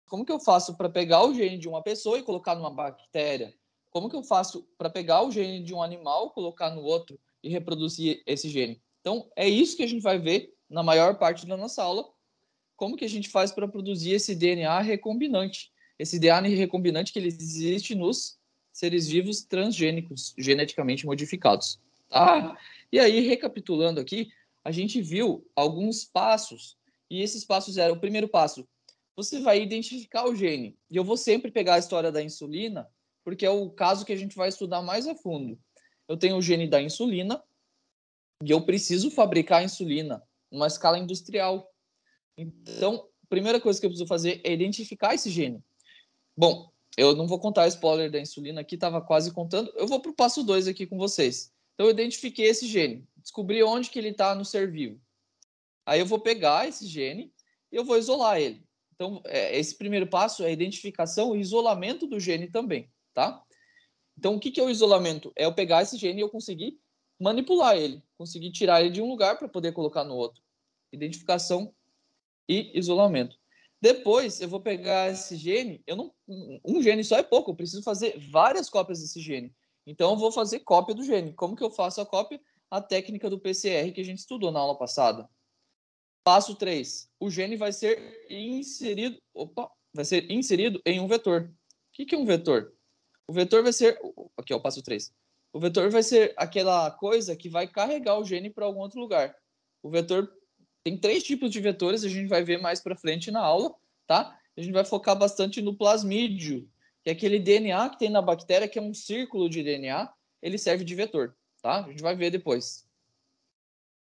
Como que eu faço para pegar o gene de uma pessoa e colocar numa bactéria? Como que eu faço para pegar o gene de um animal, colocar no outro e reproduzir esse gene? Então, é isso que a gente vai ver na maior parte da nossa aula, como que a gente faz para produzir esse DNA recombinante. Esse DNA recombinante que ele existe nos seres vivos transgênicos, geneticamente modificados. Tá? E aí, recapitulando aqui, a gente viu alguns passos, e esses passos eram: o primeiro passo, você vai identificar o gene. E eu vou sempre pegar a história da insulina, porque é o caso que a gente vai estudar mais a fundo. Eu tenho o gene da insulina, e eu preciso fabricar a insulina numa escala industrial. Então, a primeira coisa que eu preciso fazer é identificar esse gene. Bom, eu não vou contar spoiler da insulina aqui, estava quase contando. Eu vou para o passo 2 aqui com vocês. Então, eu identifiquei esse gene, descobri onde que ele está no ser vivo. Aí eu vou pegar esse gene e eu vou isolar ele. Então, esse primeiro passo é a identificação e isolamento do gene também, tá? Então, o que é o isolamento? É eu pegar esse gene e eu conseguir manipular ele, conseguir tirar ele de um lugar para poder colocar no outro. Identificação e isolamento. Depois, eu vou pegar esse gene, um gene só é pouco, eu preciso fazer várias cópias desse gene. Então, eu vou fazer cópia do gene. Como que eu faço a cópia? A técnica do PCR que a gente estudou na aula passada. Passo 3. O gene vai ser inserido em um vetor. O que é um vetor? O vetor vai ser... Aqui é o passo 3. O vetor vai ser aquela coisa que vai carregar o gene para algum outro lugar. O vetor tem 3 tipos de vetores, a gente vai ver mais para frente na aula, tá? A gente vai focar bastante no plasmídio, que é aquele DNA que tem na bactéria, que é um círculo de DNA, ele serve de vetor, tá? A gente vai ver depois.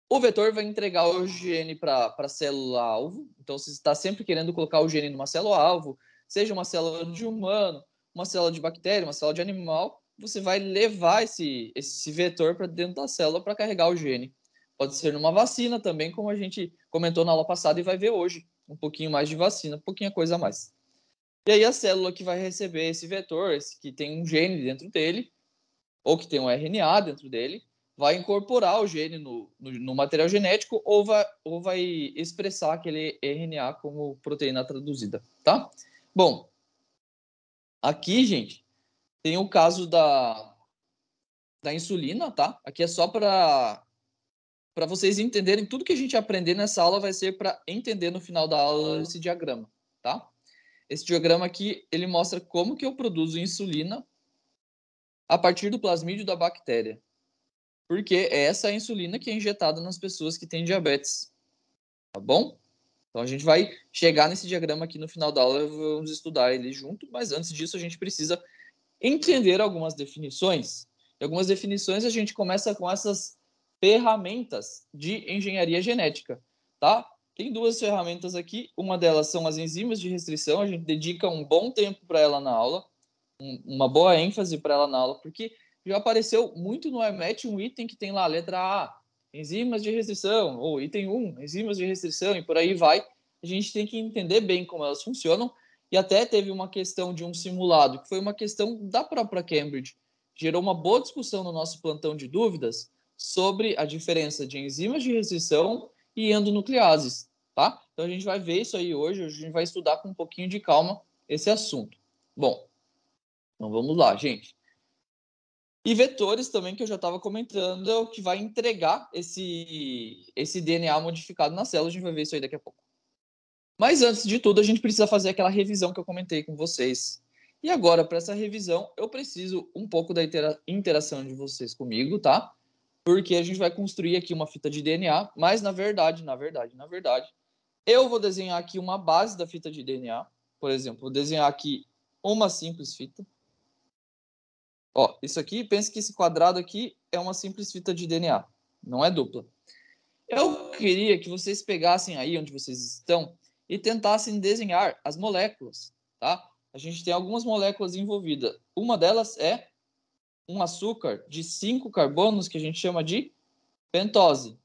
O vetor vai entregar o gene para a célula-alvo. Então, você está sempre querendo colocar o gene numa célula-alvo, seja uma célula de humano, uma célula de bactéria, uma célula de animal, você vai levar esse vetor para dentro da célula para carregar o gene. Pode ser numa vacina também, como a gente comentou na aula passada e vai ver hoje. Um pouquinho mais de vacina, um pouquinho coisa a mais. E aí a célula que vai receber esse vetor, esse que tem um gene dentro dele, ou que tem um RNA dentro dele, vai incorporar o gene no material genético ou vai expressar aquele RNA como proteína traduzida, tá? Bom, aqui, gente, tem o caso da insulina, tá? Aqui é só para vocês entenderem tudo que a gente aprender nessa aula vai ser para entender no final da aula esse diagrama, tá? Esse diagrama aqui, ele mostra como que eu produzo insulina a partir do plasmídio da bactéria. Porque é essa a insulina que é injetada nas pessoas que têm diabetes, tá bom? Então a gente vai chegar nesse diagrama aqui no final da aula, vamos estudar ele junto, mas antes disso a gente precisa entender algumas definições. E algumas definições a gente começa com essas ferramentas de engenharia genética, tá? Tem 2 ferramentas aqui, uma delas são as enzimas de restrição, a gente dedica um bom tempo para ela na aula, uma boa ênfase para ela na aula, porque já apareceu muito no EMET um item que tem lá a letra A, enzimas de restrição, ou item 1, enzimas de restrição, e por aí vai. A gente tem que entender bem como elas funcionam, e até teve uma questão de um simulado, que foi uma questão da própria Cambridge. Gerou uma boa discussão no nosso plantão de dúvidas sobre a diferença de enzimas de restrição e endonucleases, tá? Então a gente vai ver isso aí hoje, a gente vai estudar com um pouquinho de calma esse assunto. Bom, então vamos lá, gente. E vetores também, que eu já estava comentando, é o que vai entregar esse DNA modificado na célula. A gente vai ver isso aí daqui a pouco. Mas antes de tudo, a gente precisa fazer aquela revisão que eu comentei com vocês. E agora, para essa revisão, eu preciso um pouco da interação de vocês comigo, tá? Porque a gente vai construir aqui uma fita de DNA, mas na verdade, eu vou desenhar aqui uma base da fita de DNA. Por exemplo, vou desenhar aqui uma simples fita. Ó, isso aqui, pense que esse quadrado aqui é uma simples fita de DNA, não é dupla. Eu queria que vocês pegassem aí onde vocês estão e tentassem desenhar as moléculas, tá? A gente tem algumas moléculas envolvidas. Uma delas é um açúcar de 5 carbonos que a gente chama de pentose,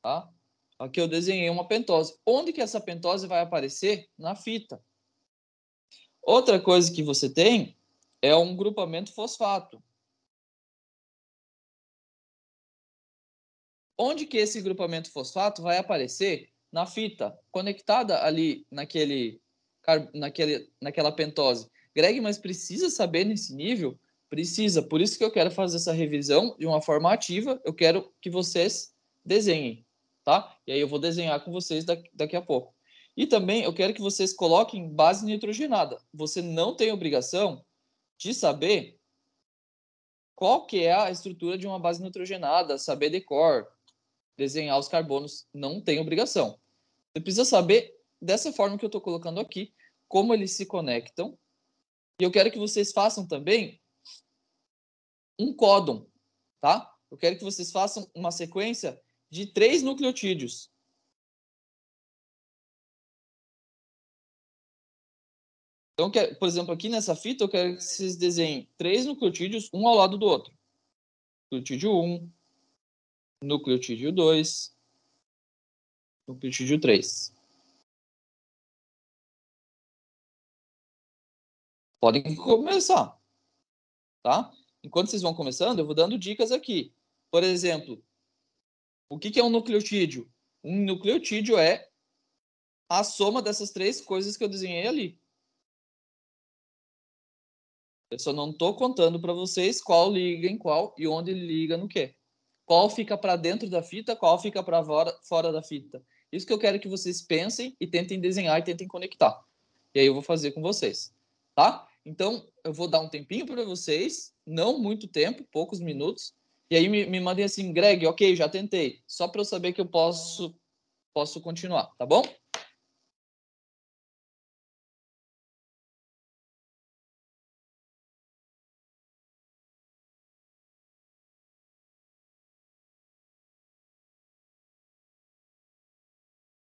tá? Aqui eu desenhei uma pentose. Onde que essa pentose vai aparecer? Na fita. Outra coisa que você tem é um grupamento fosfato. Onde que esse grupamento fosfato vai aparecer? Na fita, conectada ali naquela pentose. Greg, mas precisa saber nesse nível? Precisa. Por isso que eu quero fazer essa revisão de uma forma ativa. Eu quero que vocês desenhem, tá? E aí eu vou desenhar com vocês daqui a pouco. E também eu quero que vocês coloquem base nitrogenada. Você não tem obrigação de saber qual que é a estrutura de uma base nitrogenada, saber decor, desenhar os carbonos, não tem obrigação. Você precisa saber, dessa forma que eu estou colocando aqui, como eles se conectam. E eu quero que vocês façam também um códon, tá? Eu quero que vocês façam uma sequência de 3 nucleotídeos. Então, por exemplo, aqui nessa fita, eu quero que vocês desenhem 3 nucleotídeos, um ao lado do outro. Nucleotídeo 1, nucleotídeo 2, nucleotídeo 3. Podem começar, tá? Enquanto vocês vão começando, eu vou dando dicas aqui. Por exemplo, o que é um nucleotídeo? Um nucleotídeo é a soma dessas 3 coisas que eu desenhei ali. Eu só não estou contando para vocês qual liga em qual e onde liga no quê. Qual fica para dentro da fita, qual fica para fora da fita. Isso que eu quero que vocês pensem e tentem desenhar e tentem conectar. E aí eu vou fazer com vocês, tá? Então, eu vou dar um tempinho para vocês, não muito tempo, poucos minutos. E aí me mandem assim, Greg, ok, já tentei. Só para eu saber que eu posso continuar, tá bom?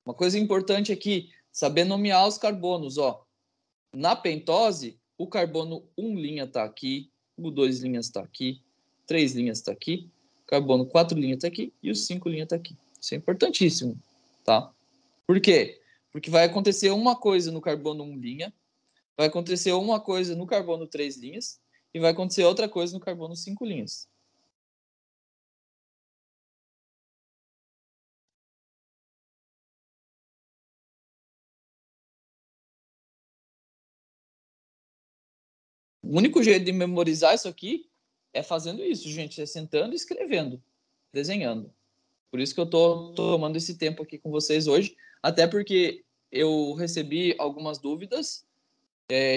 Uma coisa importante aqui, saber nomear os carbonos, ó. Na pentose, o carbono 1 linha está aqui, o 2 linhas está aqui, 3 linhas está aqui, o carbono 4 linhas está aqui e o 5 linhas está aqui. Isso é importantíssimo, tá? Por quê? Porque vai acontecer uma coisa no carbono 1 linha, vai acontecer uma coisa no carbono 3 linhas e vai acontecer outra coisa no carbono 5 linhas. O único jeito de memorizar isso aqui é fazendo isso, gente, é sentando e escrevendo, desenhando. Por isso que eu estou tomando esse tempo aqui com vocês hoje, até porque eu recebi algumas dúvidas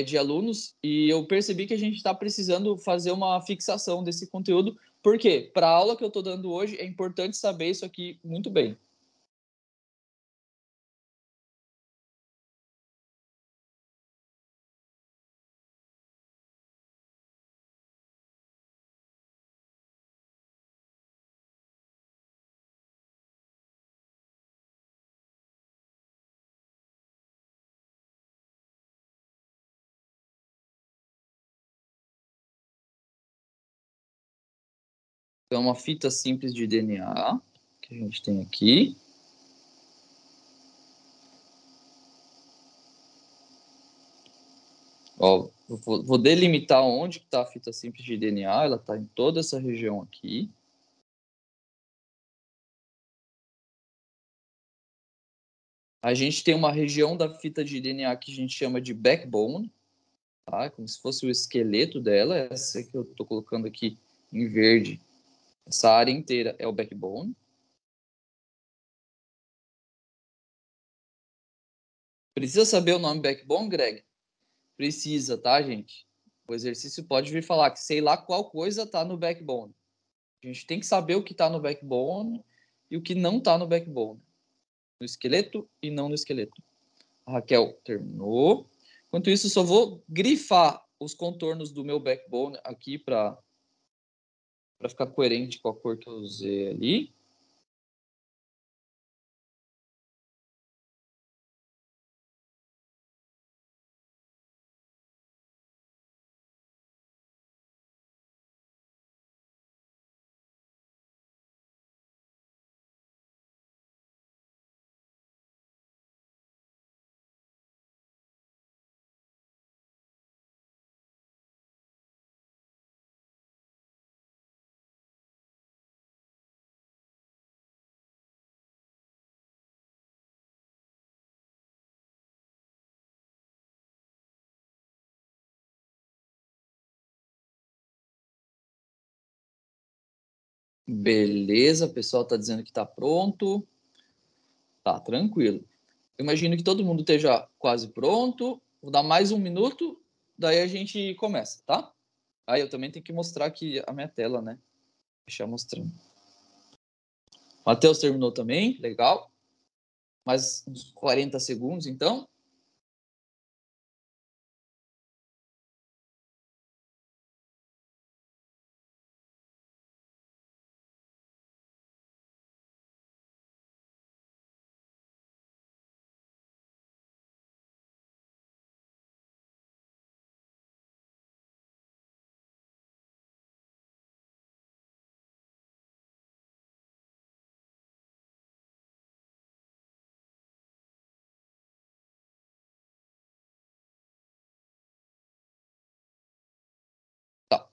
de alunos e eu percebi que a gente está precisando fazer uma fixação desse conteúdo, porque para a aula que eu estou dando hoje é importante saber isso aqui muito bem. Então, uma fita simples de DNA que a gente tem aqui. Ó, vou delimitar onde está a fita simples de DNA, ela está em toda essa região aqui. A gente tem uma região da fita de DNA que a gente chama de backbone, tá? Como se fosse o esqueleto dela. Essa que eu estou colocando aqui em verde, essa área inteira é o backbone. Precisa saber o nome backbone, Greg? Precisa, tá, gente? O exercício pode vir falar que sei lá qual coisa está no backbone. A gente tem que saber o que está no backbone e o que não está no backbone. No esqueleto e não no esqueleto. A Raquel terminou. Enquanto isso, só vou grifar os contornos do meu backbone aqui para ficar coerente com a cor que eu usei ali. Beleza, o pessoal está dizendo que está pronto. Tá, tranquilo. Eu imagino que todo mundo esteja quase pronto. Vou dar mais 1 minuto, daí a gente começa, tá? Aí eu também tenho que mostrar aqui a minha tela, né? Deixar mostrando. Matheus terminou também, legal. Mais uns 40 segundos, então. Tá.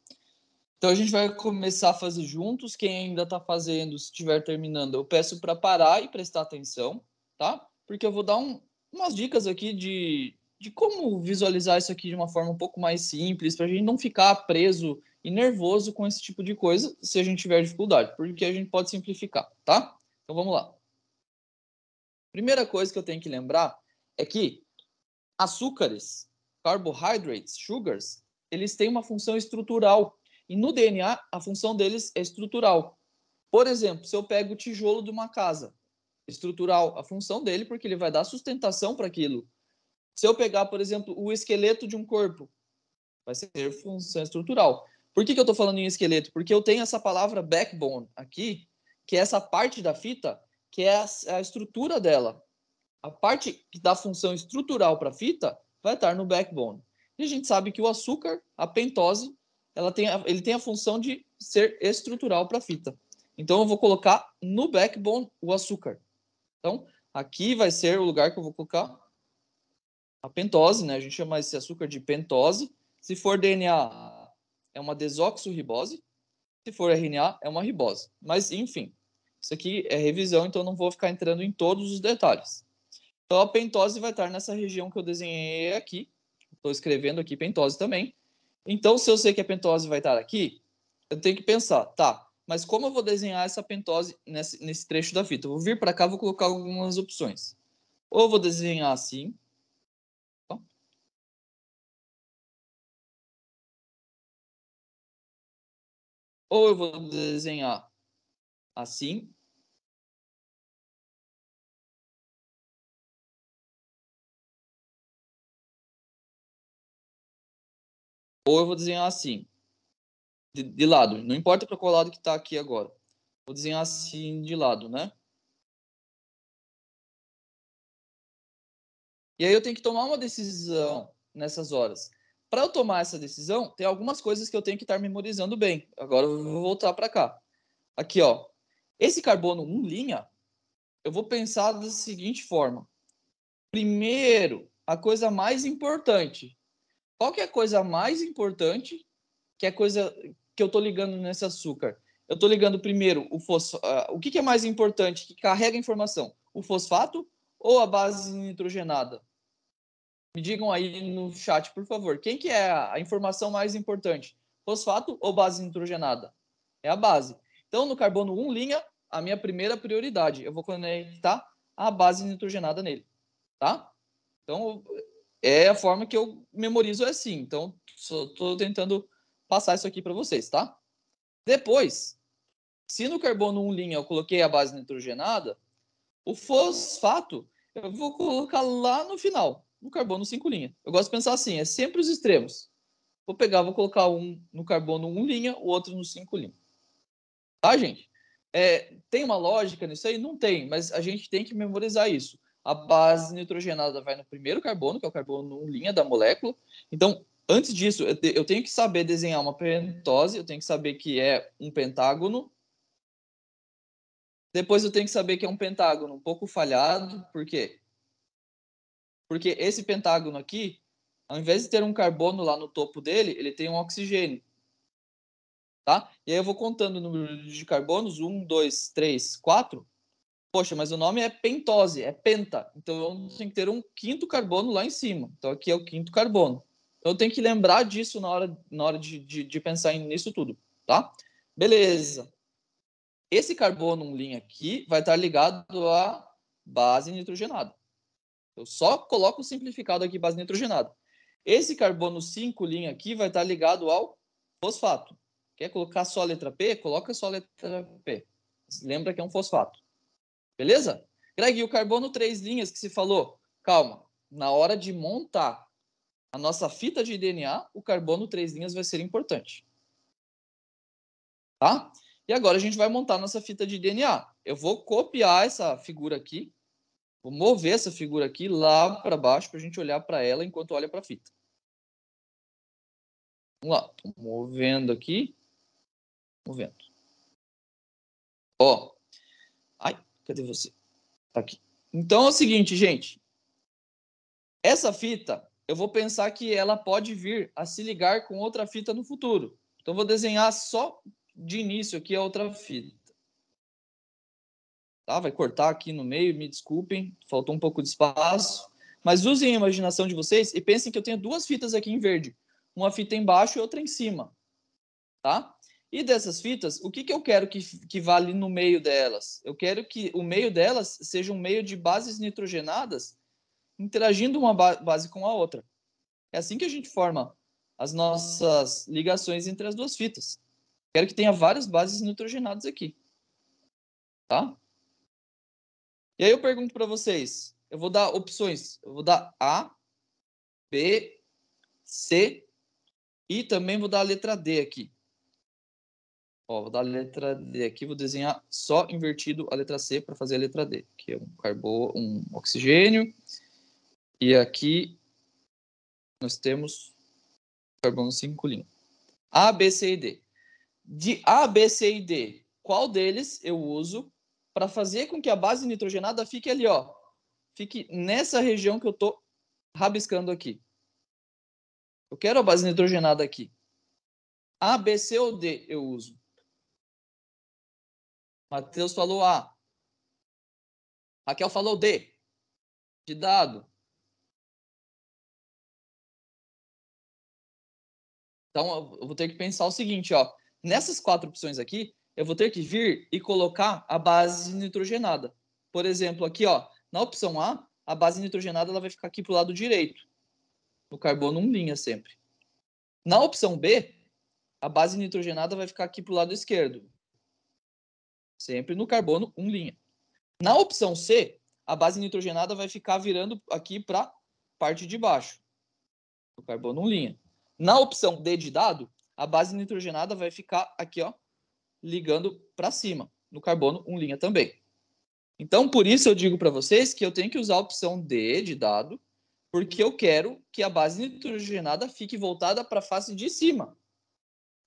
Então a gente vai começar a fazer juntos. Quem ainda está fazendo, se estiver terminando, eu peço para parar e prestar atenção, tá? Porque eu vou dar umas dicas aqui de como visualizar isso aqui de uma forma um pouco mais simples, para a gente não ficar preso e nervoso com esse tipo de coisa, se a gente tiver dificuldade, porque a gente pode simplificar, tá? Então vamos lá. Primeira coisa que eu tenho que lembrar é que açúcares, carbohydrates, sugars, eles têm uma função estrutural. E no DNA, a função deles é estrutural. Por exemplo, se eu pego o tijolo de uma casa, estrutural, a função dele, porque ele vai dar sustentação para aquilo. Se eu pegar, por exemplo, o esqueleto de um corpo, vai ser função estrutural. Por que eu estou falando em esqueleto? Porque eu tenho essa palavra backbone aqui, que é essa parte da fita, que é a estrutura dela. A parte que dá função estrutural para a fita vai estar no backbone. E a gente sabe que o açúcar, a pentose, ele tem a função de ser estrutural para a fita. Então eu vou colocar no backbone o açúcar. Então aqui vai ser o lugar que eu vou colocar a pentose, né? A gente chama esse açúcar de pentose. Se for DNA, é uma desoxirribose. Se for RNA, é uma ribose. Mas enfim, isso aqui é revisão, então eu não vou ficar entrando em todos os detalhes. Então, a pentose vai estar nessa região que eu desenhei aqui. Estou escrevendo aqui pentose também. Então, se eu sei que a pentose vai estar aqui, eu tenho que pensar, tá, mas como eu vou desenhar essa pentose nesse trecho da fita? Eu vou vir para cá, vou colocar algumas opções. Ou eu vou desenhar assim, tá? Ou eu vou desenhar assim, ou eu vou desenhar assim, de lado. Não importa para qual lado que está aqui agora. Vou desenhar assim de lado, né? E aí eu tenho que tomar uma decisão nessas horas. Para eu tomar essa decisão, tem algumas coisas que eu tenho que estar memorizando bem. Agora eu vou voltar para cá. Aqui, ó. Esse carbono 1 linha, eu vou pensar da seguinte forma. Primeiro, a coisa mais importante. Qual que é a coisa mais importante que é a coisa que eu estou ligando nesse açúcar? Eu estou ligando primeiro o que é mais importante que carrega a informação? O fosfato ou a base nitrogenada? Me digam aí no chat, por favor, quem que é a informação mais importante? Fosfato ou base nitrogenada? É a base. Então, no carbono 1 linha, a minha primeira prioridade, eu vou conectar a base nitrogenada nele, tá? Então, é a forma que eu memorizo assim. Então, estou tentando passar isso aqui para vocês, tá? Depois, se no carbono 1 linha eu coloquei a base nitrogenada, o fosfato eu vou colocar lá no final, no carbono 5 linha. Eu gosto de pensar assim, é sempre os extremos. Vou pegar, vou colocar um no carbono 1 linha, o outro no 5 linha. Tá, gente? Tem uma lógica nisso aí? Não tem, mas a gente tem que memorizar isso. A base nitrogenada vai no primeiro carbono, que é o carbono 1 linha da molécula. Então, antes disso, eu tenho que saber desenhar uma pentose, eu tenho que saber que é um pentágono. Depois eu tenho que saber que é um pentágono um pouco falhado. Por quê? Porque esse pentágono aqui, ao invés de ter um carbono lá no topo dele, ele tem um oxigênio, tá? E aí eu vou contando o número de carbonos, 1, 2, 3, 4. Poxa, mas o nome é pentose, é penta. Então eu tenho que ter um quinto carbono lá em cima. Então aqui é o quinto carbono. Então eu tenho que lembrar disso na hora de pensar nisso tudo, tá? Beleza. Esse carbono 1' aqui vai estar ligado à base nitrogenada. Eu só coloco o simplificado aqui, base nitrogenada. Esse carbono 5' aqui vai estar ligado ao fosfato. Quer colocar só a letra P? Coloca só a letra P. Lembra que é um fosfato. Beleza? Greg, e o carbono 3' que se falou? Calma. Na hora de montar a nossa fita de DNA, o carbono 3' vai ser importante. Tá? E agora a gente vai montar a nossa fita de DNA. Eu vou copiar essa figura aqui. Vou mover essa figura aqui lá para baixo para a gente olhar para ela enquanto olha para a fita. Vamos lá. Tô movendo aqui. Movendo. Ó. Ai, cadê você? Tá aqui. Então é o seguinte, gente. Essa fita, eu vou pensar que ela pode vir a se ligar com outra fita no futuro. Então vou desenhar só de início aqui a outra fita. Tá? Vai cortar aqui no meio, me desculpem, faltou um pouco de espaço. Mas usem a imaginação de vocês e pensem que eu tenho duas fitas aqui em verde. Uma fita embaixo e outra em cima. Tá? E dessas fitas, o que eu quero que vá ali no meio delas? Eu quero que o meio delas seja um meio de bases nitrogenadas interagindo uma base com a outra. É assim que a gente forma as nossas ligações entre as duas fitas. Quero que tenha várias bases nitrogenadas aqui. Tá? E aí eu pergunto para vocês, eu vou dar opções. Eu vou dar A, B, C e também vou dar a letra D aqui. Ó, vou dar a letra D aqui, vou desenhar só invertido a letra C para fazer a letra D, que é um oxigênio. E aqui nós temos carbono 5'. A, B, C e D. De A, B, C e D, qual deles eu uso para fazer com que a base nitrogenada fique ali, ó? Fique nessa região que eu estou rabiscando aqui. Eu quero a base nitrogenada aqui. A, B, C ou D eu uso? Matheus falou A. Raquel falou D. De dado. Então, eu vou ter que pensar o seguinte, ó. Nessas 4 opções aqui, eu vou ter que vir e colocar a base nitrogenada. Por exemplo, aqui, ó, na opção A base nitrogenada ela vai ficar aqui para o lado direito. No carbono 1' sempre. Na opção B, a base nitrogenada vai ficar aqui para o lado esquerdo. Sempre no carbono 1'. Na opção C, a base nitrogenada vai ficar virando aqui para a parte de baixo. No carbono 1'. Na opção D de dado, a base nitrogenada vai ficar aqui, ó, ligando para cima, no carbono 1' também. Então, por isso eu digo para vocês que eu tenho que usar a opção D de dado, porque eu quero que a base nitrogenada fique voltada para a face de cima.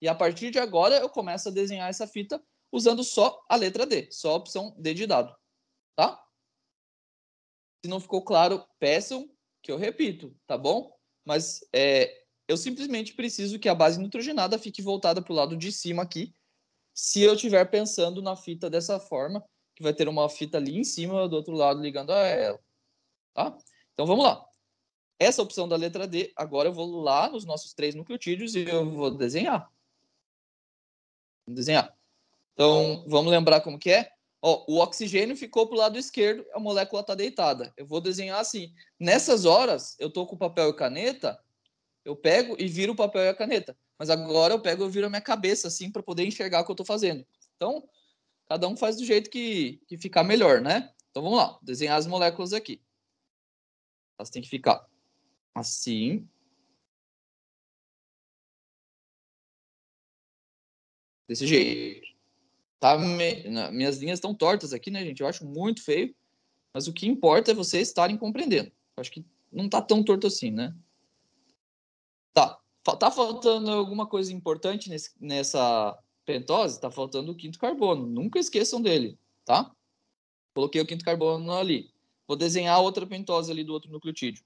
E a partir de agora eu começo a desenhar essa fita usando só a letra D, só a opção D de dado, tá? Se não ficou claro, peçam que eu repito, tá bom? Mas eu simplesmente preciso que a base nitrogenada fique voltada para o lado de cima aqui, se eu estiver pensando na fita dessa forma, que vai ter uma fita ali em cima, do outro lado, ligando a ela, tá? Então, vamos lá. Essa opção da letra D, agora eu vou lá nos nossos 3 nucleotídeos e eu vou desenhar. Vamos desenhar. Então, vamos lembrar como que é? Ó, o oxigênio ficou para o lado esquerdo, a molécula está deitada. Eu vou desenhar assim. Nessas horas, eu estou com papel e caneta, eu pego e viro o papel e a caneta. Mas agora eu pego e viro a minha cabeça, assim, para poder enxergar o que eu estou fazendo. Então, cada um faz do jeito que ficar melhor, né? Então, vamos lá. Desenhar as moléculas aqui. Elas têm que ficar assim. Desse jeito. Tá? Minhas linhas estão tortas aqui, né, gente? Eu acho muito feio. Mas o que importa é vocês estarem compreendendo. Eu acho que não tá tão torto assim, né? Tá. Tá faltando alguma coisa importante nessa pentose? Tá faltando o quinto carbono. Nunca esqueçam dele, tá? Coloquei o quinto carbono ali. Vou desenhar outra pentose ali do outro nucleotídeo.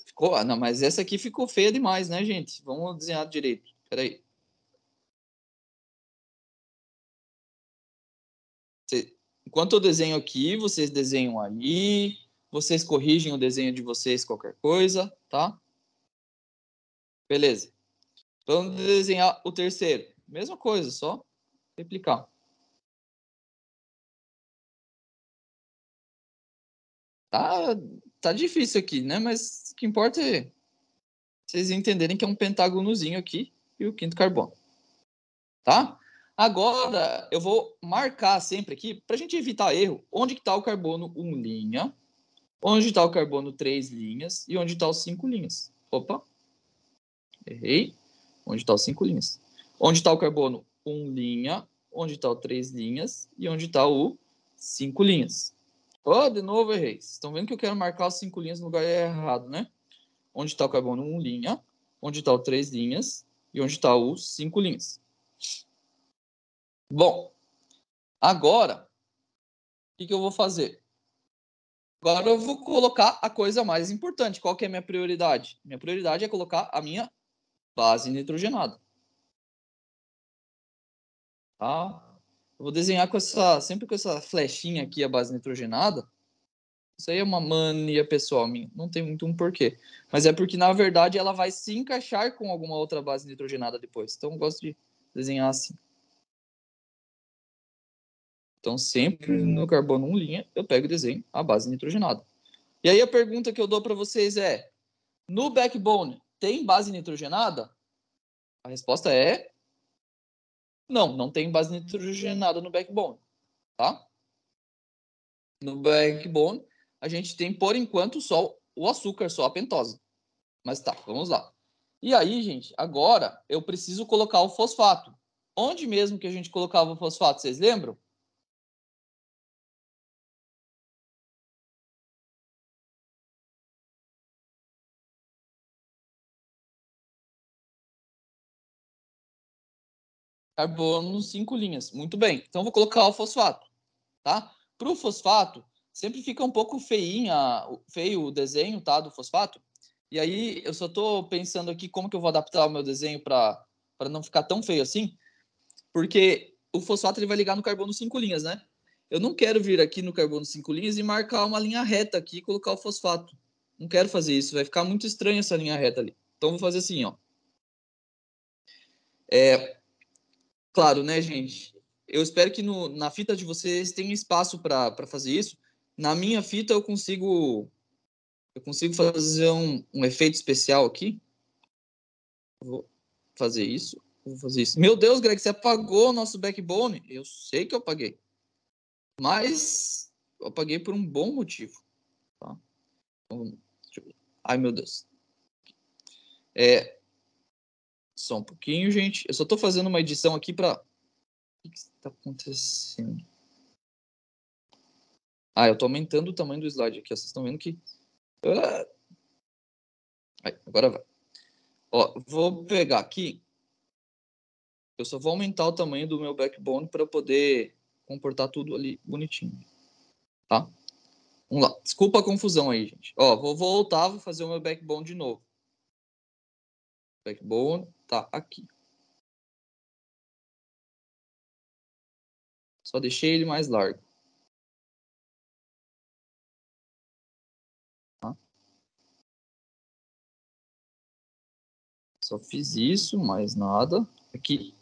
Ficou? Ah, não, mas essa aqui ficou feia demais, né, gente? Vamos desenhar direito. Peraí. Enquanto eu desenho aqui, vocês desenham aí. Vocês corrigem o desenho de vocês, qualquer coisa, tá? Beleza. Vamos desenhar o terceiro. Mesma coisa, só replicar. Tá difícil aqui, né? Mas o que importa é vocês entenderem que é um pentágonozinho aqui e o quinto carbono. Tá? Agora, eu vou marcar sempre aqui, para a gente evitar erro, onde está o carbono 1 linha, onde está o carbono 3 linhas e onde está os 5 linhas. Opa, errei. Onde está os 5 linhas? Onde está o carbono 1 linha, onde está o 3 linhas e onde está o 5 linhas. Oh, de novo errei. Vocês estão vendo que eu quero marcar os 5 linhas no lugar errado, né? Onde está o carbono 1 linha, onde está o 3 linhas e onde está os 5 linhas. Bom, agora, o que eu vou fazer? Agora eu vou colocar a coisa mais importante. Qual que é a minha prioridade? Minha prioridade é colocar a minha base nitrogenada. Tá? Eu vou desenhar sempre com essa flechinha aqui, a base nitrogenada. Isso aí é uma mania pessoal minha. Não tem muito um porquê. Mas é porque, na verdade, ela vai se encaixar com alguma outra base nitrogenada depois. Então, eu gosto de desenhar assim. Então, sempre no carbono 1 linha, eu pego e desenho a base nitrogenada. E aí, a pergunta que eu dou para vocês é: no backbone, tem base nitrogenada? A resposta é não, não tem base nitrogenada no backbone, tá? No backbone, a gente tem, por enquanto, só o açúcar, só a pentose. Mas tá, vamos lá. E aí, gente, agora eu preciso colocar o fosfato. Onde mesmo que a gente colocava o fosfato, vocês lembram? Carbono 5 linhas. Muito bem. Então, vou colocar o fosfato, tá? Para o fosfato, sempre fica um pouco feio o desenho, tá, do fosfato. E aí, eu só estou pensando aqui como que eu vou adaptar o meu desenho para não ficar tão feio assim, porque o fosfato ele vai ligar no carbono 5 linhas, né? Eu não quero vir aqui no carbono 5 linhas e marcar uma linha reta aqui e colocar o fosfato. Não quero fazer isso, vai ficar muito estranho essa linha reta ali. Então, vou fazer assim, ó. Claro, né, gente? Eu espero que na fita de vocês tenha espaço para fazer isso. Na minha fita eu consigo fazer um efeito especial aqui. Vou fazer isso. Vou fazer isso. Meu Deus, Greg, você apagou o nosso backbone? Eu sei que eu apaguei. Mas eu apaguei por um bom motivo. Tá? Então, ai, meu Deus. Só um pouquinho, gente. Eu só estou fazendo uma edição aqui para. O que está acontecendo? Eu estou aumentando o tamanho do slide aqui. Vocês estão vendo que. Agora vai. Ó, vou pegar aqui. Eu só vou aumentar o tamanho do meu backbone para poder comportar tudo ali bonitinho. Tá? Vamos lá. Desculpa a confusão aí, gente. Ó, vou voltar, vou fazer o meu backbone de novo. Backbone tá aqui. Só deixei ele mais largo. Tá? Só fiz isso, mais nada. Aqui.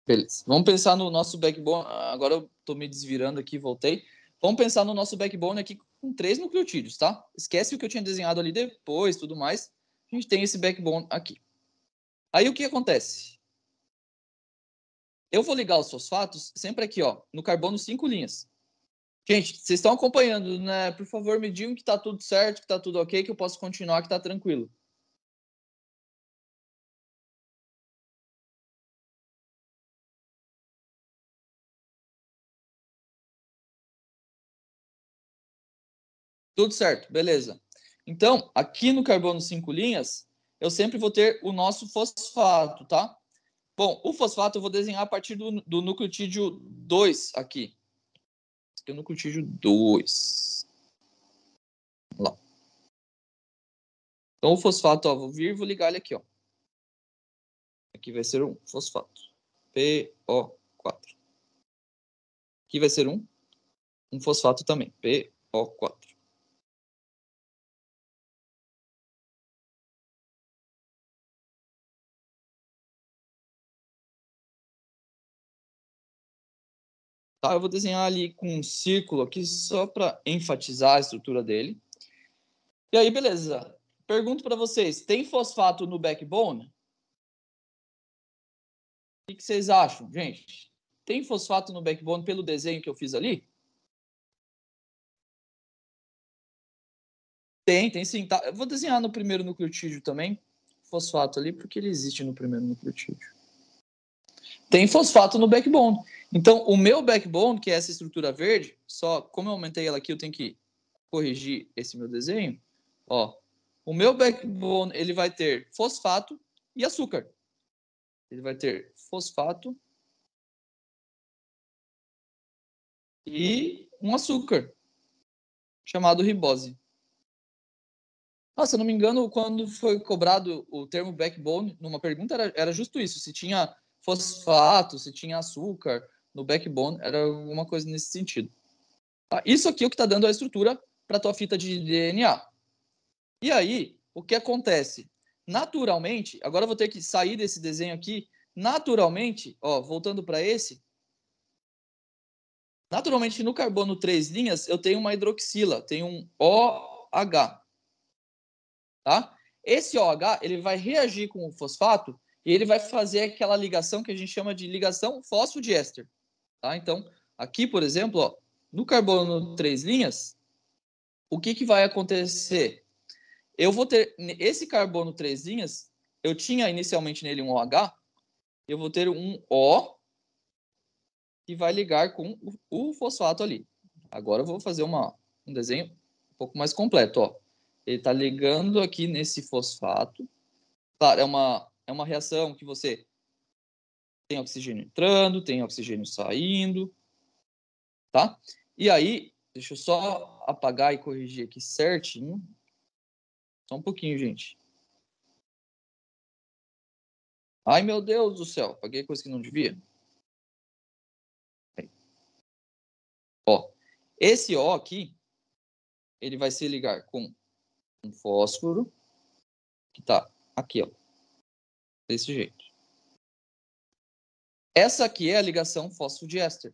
Beleza. Vamos pensar no nosso backbone. Agora eu tô me desvirando aqui, voltei. Vamos pensar no nosso backbone aqui com 3 nucleotídeos, tá? Esquece o que eu tinha desenhado ali depois, tudo mais. A gente tem esse backbone aqui. Aí o que acontece? Eu vou ligar os fosfatos sempre aqui, ó, no carbono 5 linhas. Gente, vocês estão acompanhando, né? Por favor, me digam que tá tudo certo, que tá tudo ok, que eu posso continuar, que tá tranquilo. Tudo certo, beleza. Então, aqui no carbono 5 linhas, eu sempre vou ter o nosso fosfato, tá? Bom, o fosfato eu vou desenhar a partir do nucleotídeo 2 aqui. Esse aqui é o nucleotídeo 2. Vamos lá. Então, o fosfato, ó, vou vir e vou ligar ele aqui, ó. Aqui vai ser um fosfato. PO4. Aqui vai ser um fosfato também. PO4. Tá? Eu vou desenhar ali com um círculo aqui só para enfatizar a estrutura dele. E aí, beleza. Pergunto para vocês, tem fosfato no backbone? O que vocês acham, gente? Tem fosfato no backbone pelo desenho que eu fiz ali? Tem sim. Tá? Eu vou desenhar no primeiro nucleotídeo também, fosfato ali, porque ele existe no primeiro nucleotídeo. Tem fosfato no backbone. Então, o meu backbone, que é essa estrutura verde, só como eu aumentei ela aqui, eu tenho que corrigir esse meu desenho. Ó, o meu backbone ele vai ter fosfato e açúcar. Ele vai ter fosfato e um açúcar chamado ribose. Ah, se eu não me engano, quando foi cobrado o termo backbone numa pergunta, era justo isso. Se tinha fosfato, se tinha açúcar no backbone, era alguma coisa nesse sentido. Tá? Isso aqui é o que está dando a estrutura para a tua fita de DNA. E aí, o que acontece? Naturalmente, agora eu vou ter que sair desse desenho aqui. Naturalmente, ó, voltando para esse, naturalmente no carbono 3 linhas eu tenho uma hidroxila, tenho um OH, tá? Esse OH, ele vai reagir com o fosfato e ele vai fazer aquela ligação que a gente chama de ligação fosfodiéster, tá? Então, aqui, por exemplo, ó, no carbono 3 linhas, o que vai acontecer? Eu vou ter esse carbono 3 linhas, eu tinha inicialmente nele um OH, eu vou ter um O que vai ligar com o fosfato ali. Agora eu vou fazer um desenho um pouco mais completo. Ó. Ele está ligando aqui nesse fosfato. Claro, é uma reação que você tem oxigênio entrando, tem oxigênio saindo, tá? E aí, deixa eu só apagar e corrigir aqui certinho. Só um pouquinho, gente. Ai, meu Deus do céu, apaguei coisa que não devia. Ó, esse O aqui, ele vai se ligar com um fósforo, que está aqui, ó, desse jeito. Essa aqui é a ligação fosfodiéster.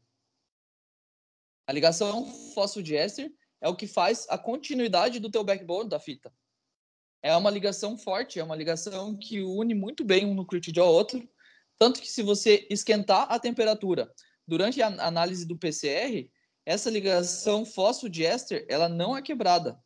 A ligação fosfodiéster é o que faz a continuidade do teu backbone da fita. É uma ligação forte, é uma ligação que une muito bem um nucleotídeo ao outro, tanto que se você esquentar a temperatura durante a análise do PCR, essa ligação fosfodiéster, ela não é quebrada.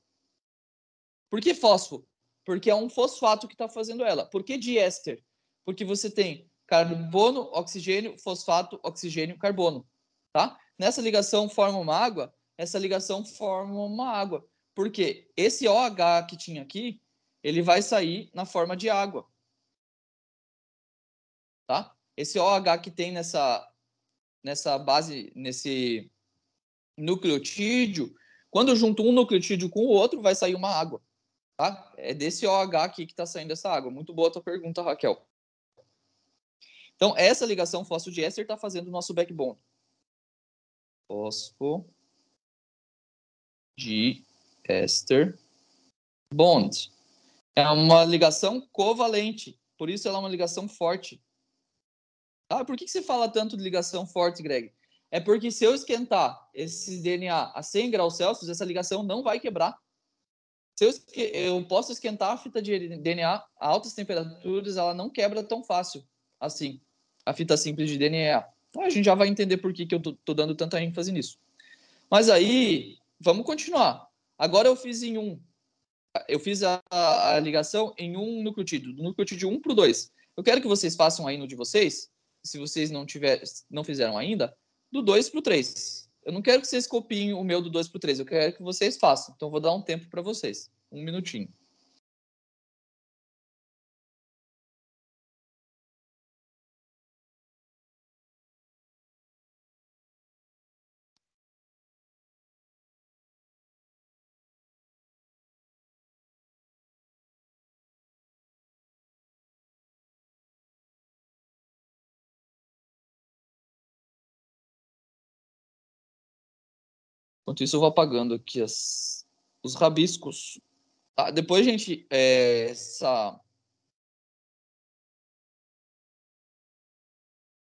Por que fósforo? Porque é um fosfato que está fazendo ela. Por que diéster? Porque você tem carbono, oxigênio, fosfato, oxigênio, carbono. Tá? Nessa ligação forma uma água, essa ligação forma uma água. Porque esse OH que tinha aqui, ele vai sair na forma de água. Tá? Esse OH que tem nessa base, nesse nucleotídeo, quando eu junto um nucleotídeo com o outro, vai sair uma água. Tá? É desse OH aqui que está saindo essa água. Muito boa a tua pergunta, Raquel. Então, essa ligação fosfodiéster está fazendo o nosso backbone. Fosfodiéster bond. É uma ligação covalente. Por isso ela é uma ligação forte. Ah, por que você fala tanto de ligação forte, Greg? É porque se eu esquentar esse DNA a 100 graus Celsius, essa ligação não vai quebrar. Eu posso esquentar a fita de DNA a altas temperaturas, ela não quebra tão fácil assim, a fita simples de DNA. Então a gente já vai entender por que eu tô dando tanta ênfase nisso. Mas aí, vamos continuar. Agora eu fiz a ligação em um nucleotídeo, do nucleotídeo 1 para o 2. Eu quero que vocês façam aí no de vocês, se vocês não fizeram ainda, do 2 para o 3. Eu não quero que vocês copiem o meu do 2 para o 3, eu quero que vocês façam. Então, eu vou dar um tempo para vocês. Um minutinho. Enquanto isso, eu vou apagando aqui os rabiscos. Tá, depois, gente,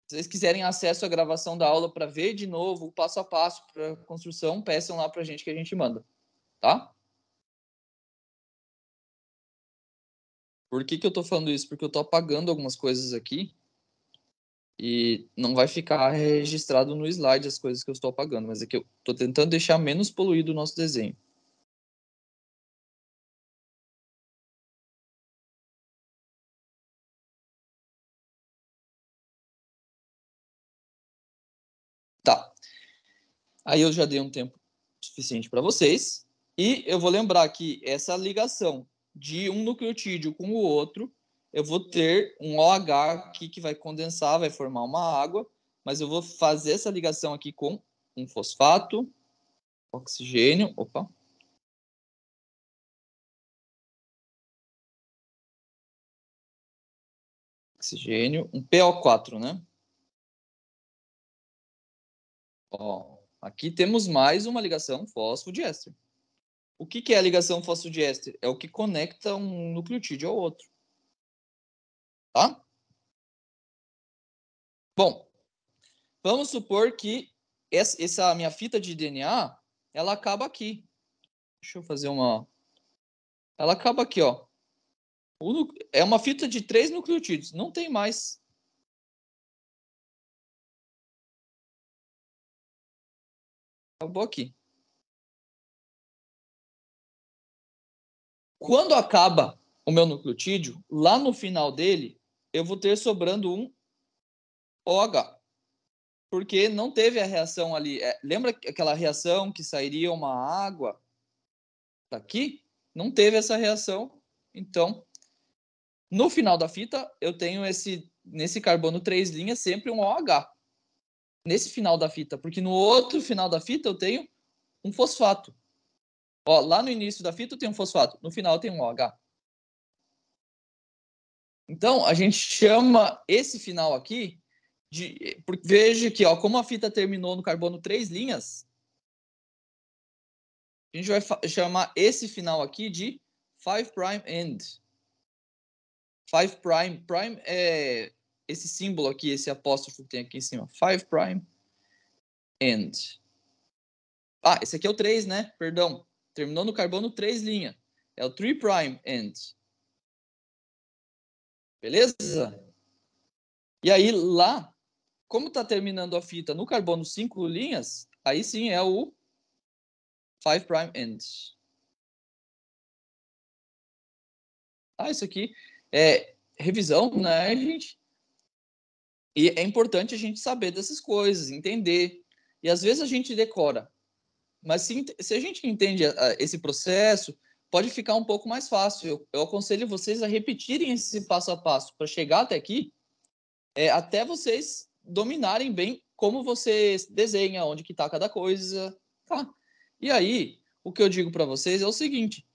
Se vocês quiserem acesso à gravação da aula para ver de novo o passo a passo para a construção, peçam lá para a gente que a gente manda, tá? Por que que eu estou falando isso? Porque eu estou apagando algumas coisas aqui e não vai ficar registrado no slide as coisas que eu estou apagando, mas é que eu estou tentando deixar menos poluído o nosso desenho. Tá. Aí eu já dei um tempo suficiente para vocês. E eu vou lembrar que essa ligação de um nucleotídeo com o outro, eu vou ter um OH aqui que vai condensar, vai formar uma água, mas eu vou fazer essa ligação aqui com um fosfato, oxigênio, oxigênio, um PO4, né? Ó, aqui temos mais uma ligação fosfodiéster. O que é a ligação fosfodiéster? É o que conecta um nucleotídeo ao outro, tá? Bom, vamos supor que essa minha fita de DNA, ela acaba aqui. Deixa eu fazer uma... Ela acaba aqui, ó. É uma fita de 3 nucleotídeos. Não tem mais. Acabou aqui. Quando acaba o meu nucleotídeo, lá no final dele, eu vou ter sobrando um OH. Porque não teve a reação ali. Lembra aquela reação que sairia uma água daqui? Não teve essa reação. Então, no final da fita, eu tenho nesse carbono 3' sempre um OH. Nesse final da fita, porque no outro final da fita eu tenho um fosfato. Ó, lá no início da fita eu tenho um fosfato, no final eu tenho um OH. Então, a gente chama esse final aqui de... Veja aqui, ó, como a fita terminou no carbono 3', a gente vai chamar esse final aqui de 5' end. 5' prime é esse símbolo aqui, esse apóstrofo que tem aqui em cima. 5' end. Ah, esse aqui é o 3, né? Perdão. Terminou no carbono 3'. É o 3' end. Beleza? E aí lá, como está terminando a fita no carbono 5', aí sim é o 5' end. Ah, isso aqui é revisão, né, gente? E é importante a gente saber dessas coisas, entender. E às vezes a gente decora. Mas se a gente entende esse processo, pode ficar um pouco mais fácil. Eu aconselho vocês a repetirem esse passo a passo para chegar até aqui, até vocês dominarem bem como você desenha, onde que está cada coisa, tá? E aí, o que eu digo para vocês é o seguinte: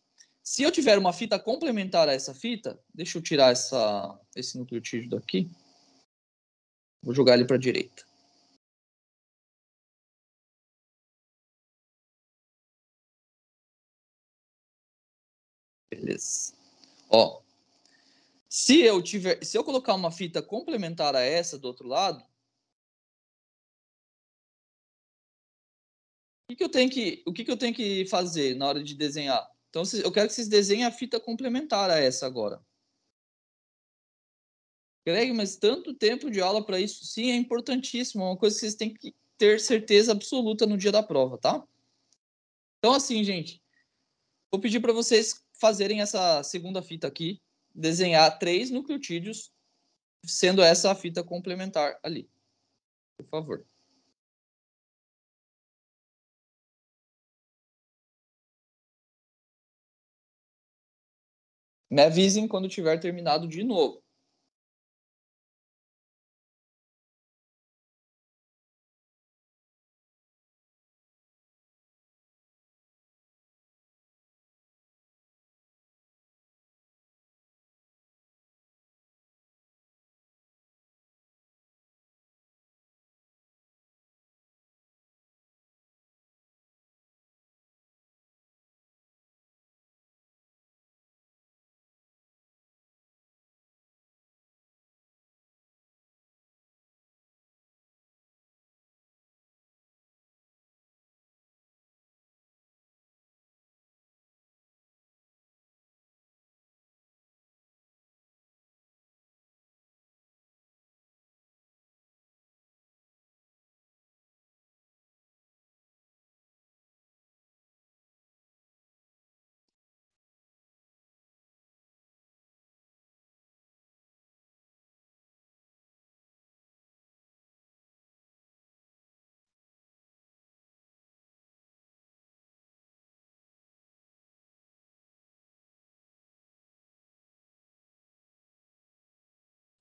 se eu tiver uma fita complementar a essa fita, deixa eu tirar esse nucleotídeo daqui, vou jogar ele para a direita. Beleza. Ó, se eu colocar uma fita complementar a essa do outro lado, o que eu tenho que fazer na hora de desenhar? Então, eu quero que vocês desenhem a fita complementar a essa agora. Greg, mas tanto tempo de aula para isso? Sim, é importantíssimo. É uma coisa que vocês têm que ter certeza absoluta no dia da prova, tá? Então, assim, gente, vou pedir para vocês fazerem essa segunda fita aqui, desenhar 3 nucleotídeos, sendo essa a fita complementar ali. Por favor. Me avisem quando tiver terminado de novo.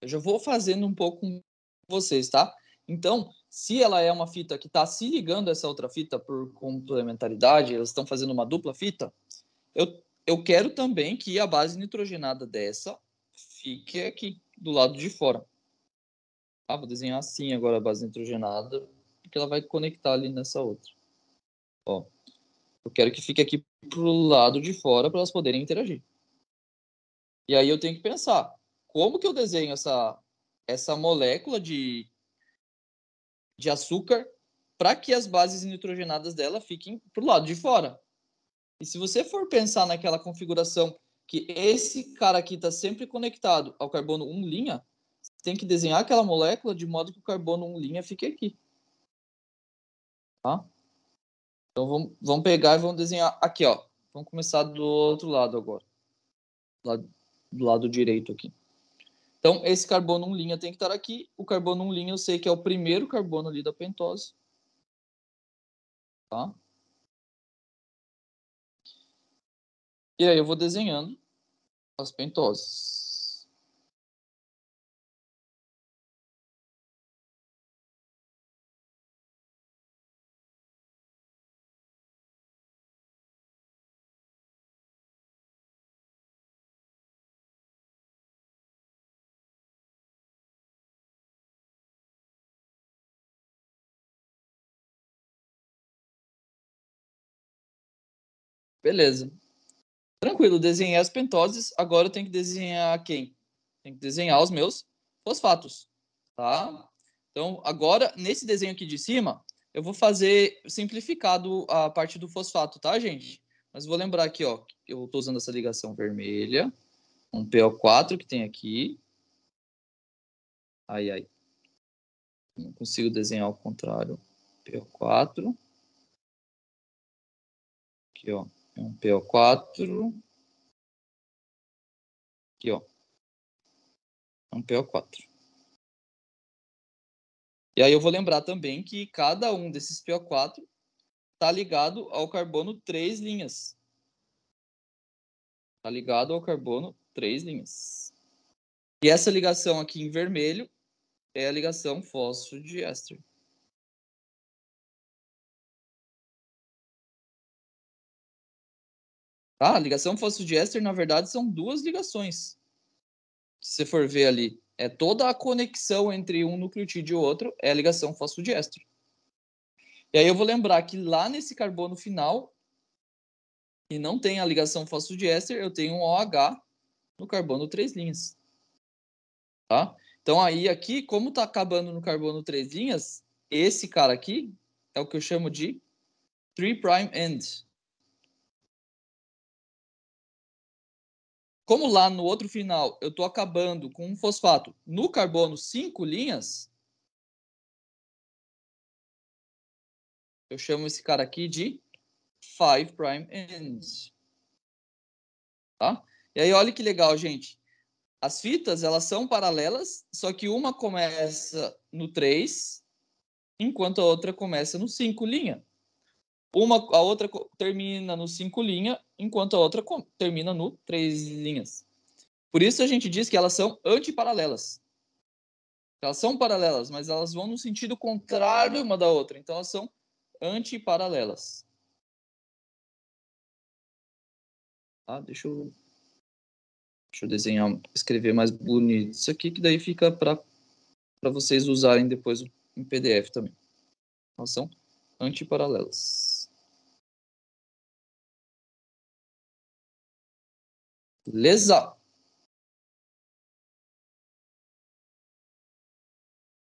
Eu já vou fazendo um pouco com vocês, tá? Então, se ela é uma fita que está se ligando a essa outra fita por complementaridade, elas estão fazendo uma dupla fita, eu quero também que a base nitrogenada dessa fique aqui, do lado de fora. Ah, vou desenhar assim agora a base nitrogenada, porque ela vai conectar ali nessa outra. Ó, eu quero que fique aqui pro lado de fora para elas poderem interagir. E aí eu tenho que pensar, como que eu desenho essa molécula de açúcar para que as bases nitrogenadas dela fiquem pro lado de fora? E se você for pensar naquela configuração que esse cara aqui está sempre conectado ao carbono 1', você tem que desenhar aquela molécula de modo que o carbono 1' fique aqui. Tá? Então vamos pegar e vamos desenhar aqui, ó. Vamos começar do outro lado agora. Do lado direito aqui. Então, esse carbono 1' tem que estar aqui. O carbono 1' eu sei que é o primeiro carbono ali da pentose. Tá? E aí eu vou desenhando as pentoses. Beleza. Tranquilo, desenhei as pentoses. Agora eu tenho que desenhar quem? Tenho que desenhar os meus fosfatos. Tá? Então, agora, nesse desenho aqui de cima, eu vou fazer simplificado a parte do fosfato, tá, gente? Mas vou lembrar aqui, ó, eu estou usando essa ligação vermelha, um PO4 que tem aqui. Ai. Não consigo desenhar ao contrário. PO4. Aqui, ó. É um PO4. Aqui, ó. É um PO4. E aí eu vou lembrar também que cada um desses PO4 está ligado ao carbono 3 linhas. Está ligado ao carbono 3 linhas. E essa ligação aqui em vermelho é a ligação fosfodiéster. Tá? A ligação fosfodiéster, na verdade, são duas ligações. Se você for ver ali, é toda a conexão entre um nucleotídeo e outro é a ligação fosfodiéster. E aí eu vou lembrar que lá nesse carbono final, e não tem a ligação fosfodiéster, eu tenho um OH no carbono 3 linhas. Tá? Então aí aqui, como está acabando no carbono 3 linhas, esse cara aqui é o que eu chamo de 3' end. Como lá no outro final eu estou acabando com um fosfato no carbono 5 linhas, eu chamo esse cara aqui de 5' end. Tá? E aí olha que legal, gente. As fitas, elas são paralelas, só que uma começa no 3, enquanto a outra começa no 5 linha. A outra termina no 5 linha, enquanto a outra termina no 3 linhas. Por isso a gente diz que elas são antiparalelas. Elas são paralelas, mas elas vão no sentido contrário uma da outra. Então elas são antiparalelas. Tá? Deixa eu desenhar, escrever mais bonito isso aqui, que daí fica para vocês usarem depois em PDF também. Elas são antiparalelas. Beleza?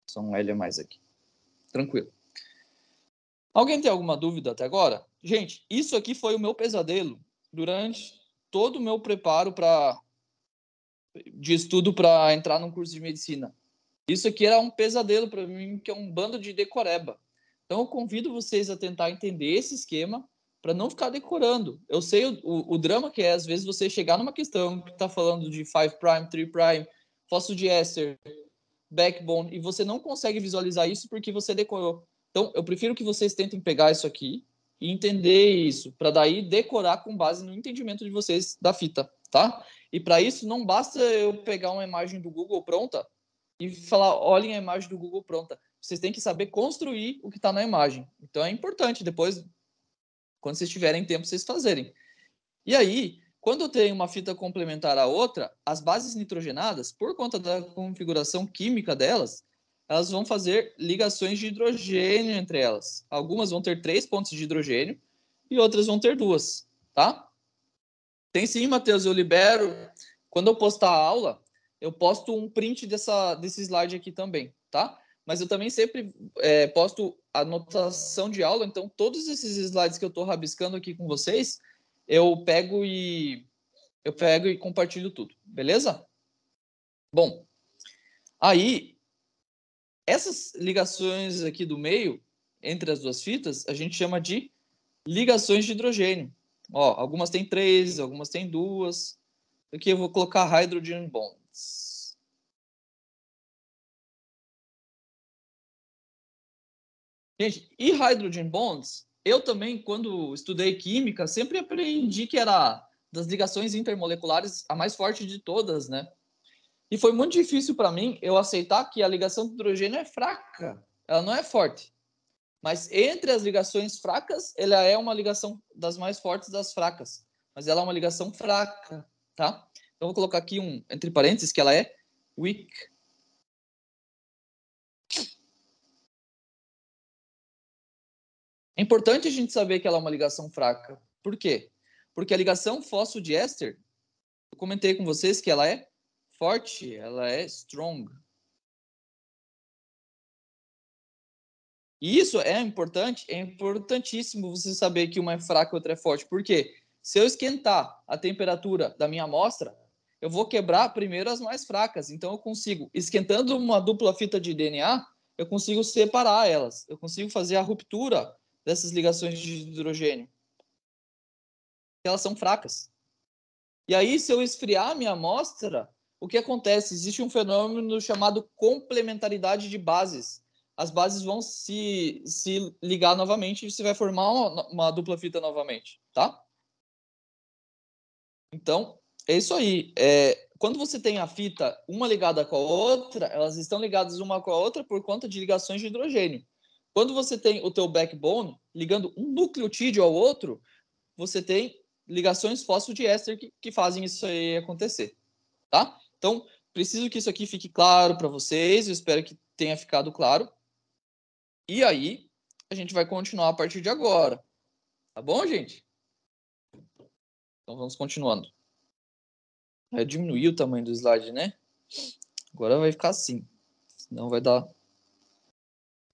Só um L a mais aqui. Tranquilo. Alguém tem alguma dúvida até agora? Gente, isso aqui foi o meu pesadelo durante todo o meu preparo de estudo para entrar num curso de medicina. Isso aqui era um pesadelo para mim, que é um bando de decoreba. Então eu convido vocês a tentar entender esse esquema para não ficar decorando. Eu sei o drama que é, às vezes, você chegar numa questão que está falando de 5', 3', fosfodiéster, backbone, e você não consegue visualizar isso porque você decorou. Então, eu prefiro que vocês tentem pegar isso aqui e entender isso, para daí decorar com base no entendimento de vocês da fita, tá? E para isso, não basta eu pegar uma imagem do Google pronta e falar, olhem a imagem do Google pronta. Vocês têm que saber construir o que está na imagem. Então é importante depois, quando vocês tiverem tempo, vocês fazerem. E aí, quando eu tenho uma fita complementar à outra, as bases nitrogenadas, por conta da configuração química delas, elas vão fazer ligações de hidrogênio entre elas. Algumas vão ter 3 pontos de hidrogênio e outras vão ter 2, tá? Tem sim, Matheus, eu libero. Quando eu postar a aula, eu posto um print desse slide aqui também, tá? Mas eu também sempre posto anotação de aula, então todos esses slides que eu estou rabiscando aqui com vocês, eu pego e compartilho tudo, beleza? Bom, aí essas ligações aqui do meio entre as duas fitas, a gente chama de ligações de hidrogênio. Ó, algumas têm 3, algumas têm 2. Aqui eu vou colocar hydrogen bonds. Gente, e hydrogen bonds, eu também, quando estudei química, sempre aprendi que era das ligações intermoleculares a mais forte de todas, né? E foi muito difícil para mim eu aceitar que a ligação de hidrogênio é fraca, ela não é forte. Mas entre as ligações fracas, ela é uma ligação das mais fortes das fracas. Mas ela é uma ligação fraca, tá? Então, vou colocar aqui entre parênteses, que ela é weak. É importante a gente saber que ela é uma ligação fraca. Por quê? Porque a ligação fosfodiéster, eu comentei com vocês que ela é forte, ela é strong. E isso é importante, é importantíssimo você saber que uma é fraca e outra é forte. Por quê? Se eu esquentar a temperatura da minha amostra, eu vou quebrar primeiro as mais fracas. Então eu consigo, esquentando uma dupla fita de DNA, eu consigo separar elas. Eu consigo fazer a ruptura dessas ligações de hidrogênio. Elas são fracas. E aí, se eu esfriar a minha amostra, o que acontece? Existe um fenômeno chamado complementaridade de bases. As bases vão se ligar novamente e você vai formar uma dupla fita novamente, tá? Então, é isso aí. Quando você tem a fita uma ligada com a outra, elas estão ligadas uma com a outra por conta de ligações de hidrogênio. Quando você tem o teu backbone ligando um nucleotídeo ao outro, você tem ligações fosfodiéster que fazem isso aí acontecer, tá? Então, preciso que isso aqui fique claro para vocês, eu espero que tenha ficado claro. E aí, a gente vai continuar a partir de agora, tá bom, gente? Então, vamos continuando. Eu diminuí o tamanho do slide, né? Agora vai ficar assim, senão vai dar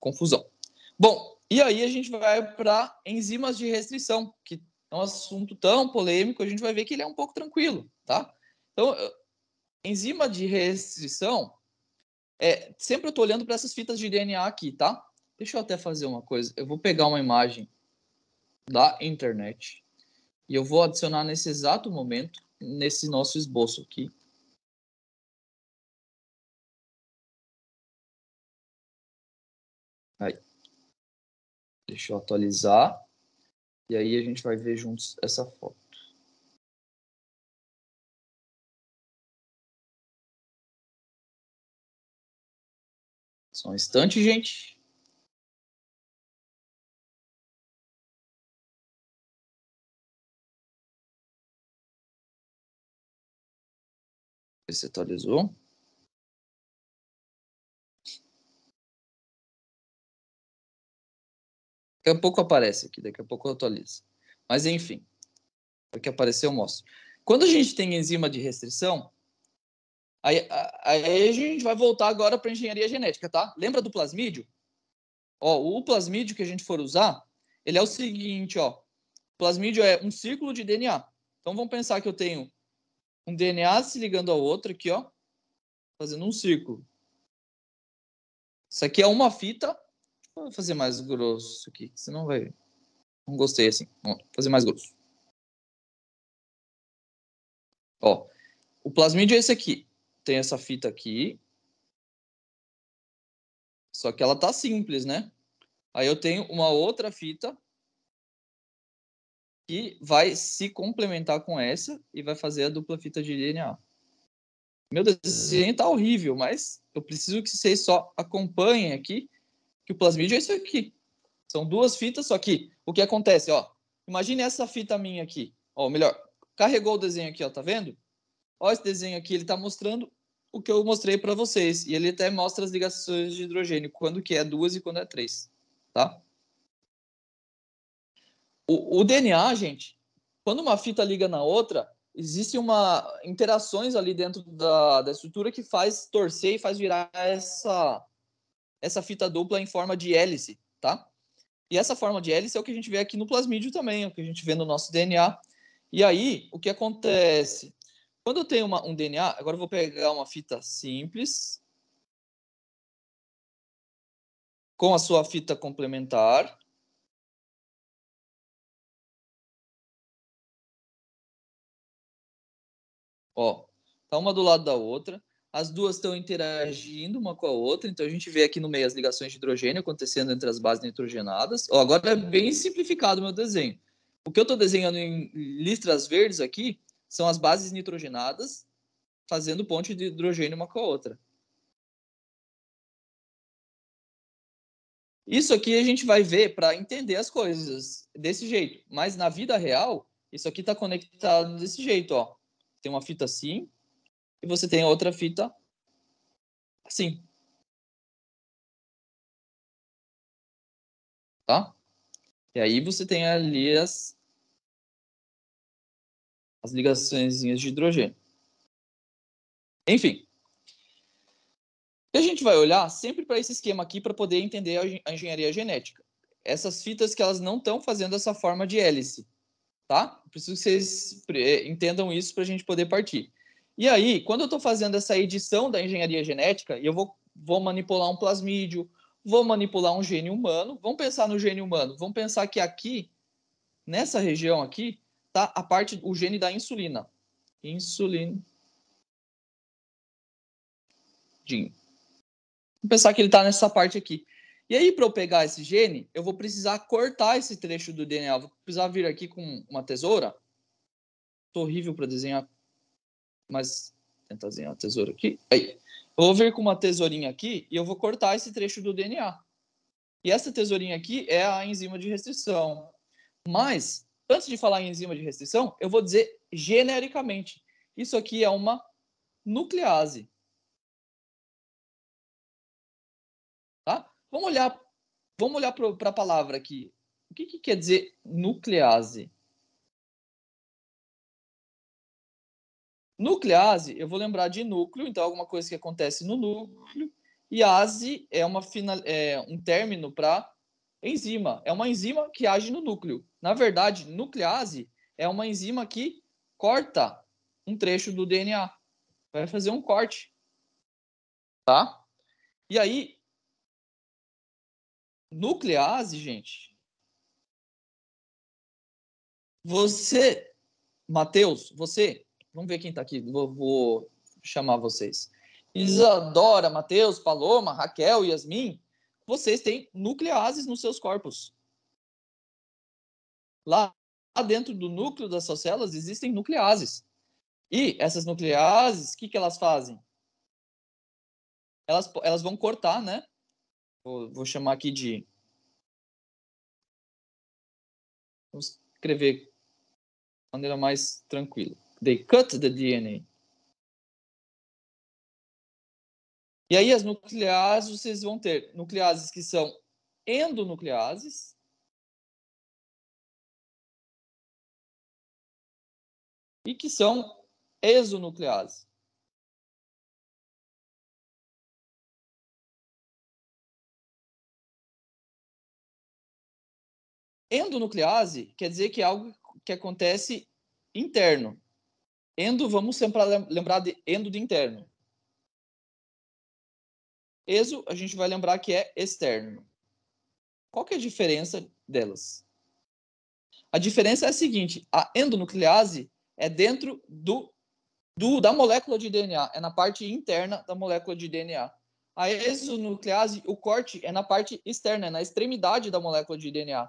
confusão. Bom, e aí a gente vai para enzimas de restrição, que é um assunto tão polêmico, a gente vai ver que ele é um pouco tranquilo, tá? Então, enzima de restrição, sempre eu estou olhando para essas fitas de DNA aqui, tá? Deixa eu até fazer uma coisa. Eu vou pegar uma imagem da internet e eu vou adicionar nesse exato momento, nesse nosso esboço aqui. Aí. Deixa eu atualizar. E aí a gente vai ver juntos essa foto. Só um instante, gente. Você atualizou? Daqui a pouco aparece aqui, daqui a pouco eu atualizo. Mas enfim, daqui aparecer eu mostro. Quando a gente tem enzima de restrição, aí a gente vai voltar agora para engenharia genética, tá? Lembra do plasmídio? Ó, o plasmídio que a gente for usar, ele é o seguinte, ó. Plasmídio é um círculo de DNA. Então vamos pensar que eu tenho um DNA se ligando ao outro aqui, ó, fazendo um círculo. Isso aqui é uma fita. Vou fazer mais grosso aqui, senão vai. Não gostei assim. Vou fazer mais grosso. Ó, o plasmídio é esse aqui. Tem essa fita aqui. Só que ela tá simples, né? Aí eu tenho uma outra fita que vai se complementar com essa e vai fazer a dupla fita de DNA. Meu Deus, esse desenho tá horrível, mas eu preciso que vocês só acompanhem aqui que o plasmídio é isso aqui. São duas fitas, só que o que acontece, ó, imagine essa fita minha aqui, ó, melhor, carregou o desenho aqui, ó, tá vendo? Ó, esse desenho aqui, ele tá mostrando o que eu mostrei para vocês, e ele até mostra as ligações de hidrogênio, quando que é 2 e quando é 3, tá? O DNA, gente, quando uma fita liga na outra, existe interações ali dentro da estrutura que faz torcer e faz virar essa fita dupla em forma de hélice, tá? E essa forma de hélice é o que a gente vê aqui no plasmídio também, é o que a gente vê no nosso DNA. E aí, o que acontece? Quando eu tenho um DNA, agora eu vou pegar uma fita simples com a sua fita complementar. Ó, tá uma do lado da outra. As duas estão interagindo uma com a outra, então a gente vê aqui no meio as ligações de hidrogênio acontecendo entre as bases nitrogenadas. Ó, agora é bem simplificado o meu desenho. O que eu estou desenhando em listras verdes aqui são as bases nitrogenadas fazendo ponte de hidrogênio uma com a outra. Isso aqui a gente vai ver para entender as coisas desse jeito. Mas na vida real, isso aqui está conectado desse jeito, ó. Tem uma fita assim e você tem outra fita assim, tá? E aí você tem ali as ligações de hidrogênio. Enfim, a gente vai olhar sempre para esse esquema aqui para poder entender a engenharia genética. Essas fitas que elas não estão fazendo essa forma de hélice, tá? Preciso que vocês entendam isso para a gente poder partir. E aí, quando eu estou fazendo essa edição da engenharia genética, eu vou manipular um plasmídio, vou manipular um gene humano. Vamos pensar no gene humano. Vamos pensar que aqui, nessa região aqui, tá o gene da insulina. Insulina. Vamos pensar que ele está nessa parte aqui. E aí, para eu pegar esse gene, eu vou precisar cortar esse trecho do DNA. Eu vou precisar vir aqui com uma tesoura. Estou horrível para desenhar, mas tentar desenhar uma tesoura aqui. Aí. Eu vou vir com uma tesourinha aqui e eu vou cortar esse trecho do DNA. E essa tesourinha aqui é a enzima de restrição. Mas, antes de falar em enzima de restrição, eu vou dizer genericamente. Isso aqui é uma nuclease. Tá? Vamos olhar para a palavra aqui. O que quer dizer nuclease? Nuclease, eu vou lembrar de núcleo, então alguma coisa que acontece no núcleo. E ase é um término para enzima. É uma enzima que age no núcleo. Na verdade, nuclease é uma enzima que corta um trecho do DNA. Vai fazer um corte. Tá? E aí, nuclease, gente. Você, Matheus, vamos ver quem está aqui. Vou chamar vocês. Isadora, Matheus, Paloma, Raquel, Yasmin, vocês têm nucleases nos seus corpos. Lá dentro do núcleo das suas células existem nucleases. E essas nucleases, o que elas fazem? Elas vão cortar, né? Vou chamar aqui de... Vamos escrever de maneira mais tranquila. They cut the DNA. E aí as nucleases, vocês vão ter nucleases que são endonucleases e que são exonucleases. Endonuclease quer dizer que é algo que acontece interno. Endo, vamos sempre lembrar de endo de interno. Exo, a gente vai lembrar que é externo. Qual que é a diferença delas? A diferença é a seguinte: a endonuclease é dentro da molécula de DNA, é na parte interna da molécula de DNA. A exonuclease, o corte é na parte externa, é na extremidade da molécula de DNA.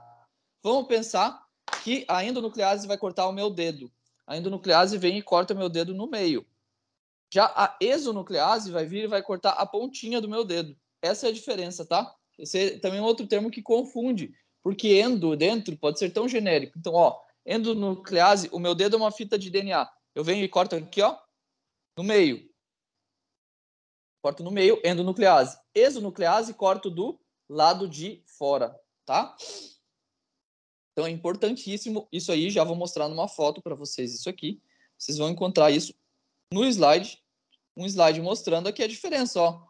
Vamos pensar que a endonuclease vai cortar o meu dedo. A endonuclease vem e corta o meu dedo no meio. Já a exonuclease vai vir e vai cortar a pontinha do meu dedo. Essa é a diferença, tá? Esse é também outro termo que confunde, porque endo, dentro, pode ser tão genérico. Então, ó, endonuclease, o meu dedo é uma fita de DNA. Eu venho e corto aqui, ó, no meio. Corto no meio, endonuclease. Exonuclease, corto do lado de fora, tá? Então é importantíssimo isso aí, já vou mostrar numa foto para vocês isso aqui. Vocês vão encontrar isso no slide, um slide mostrando aqui a diferença, ó.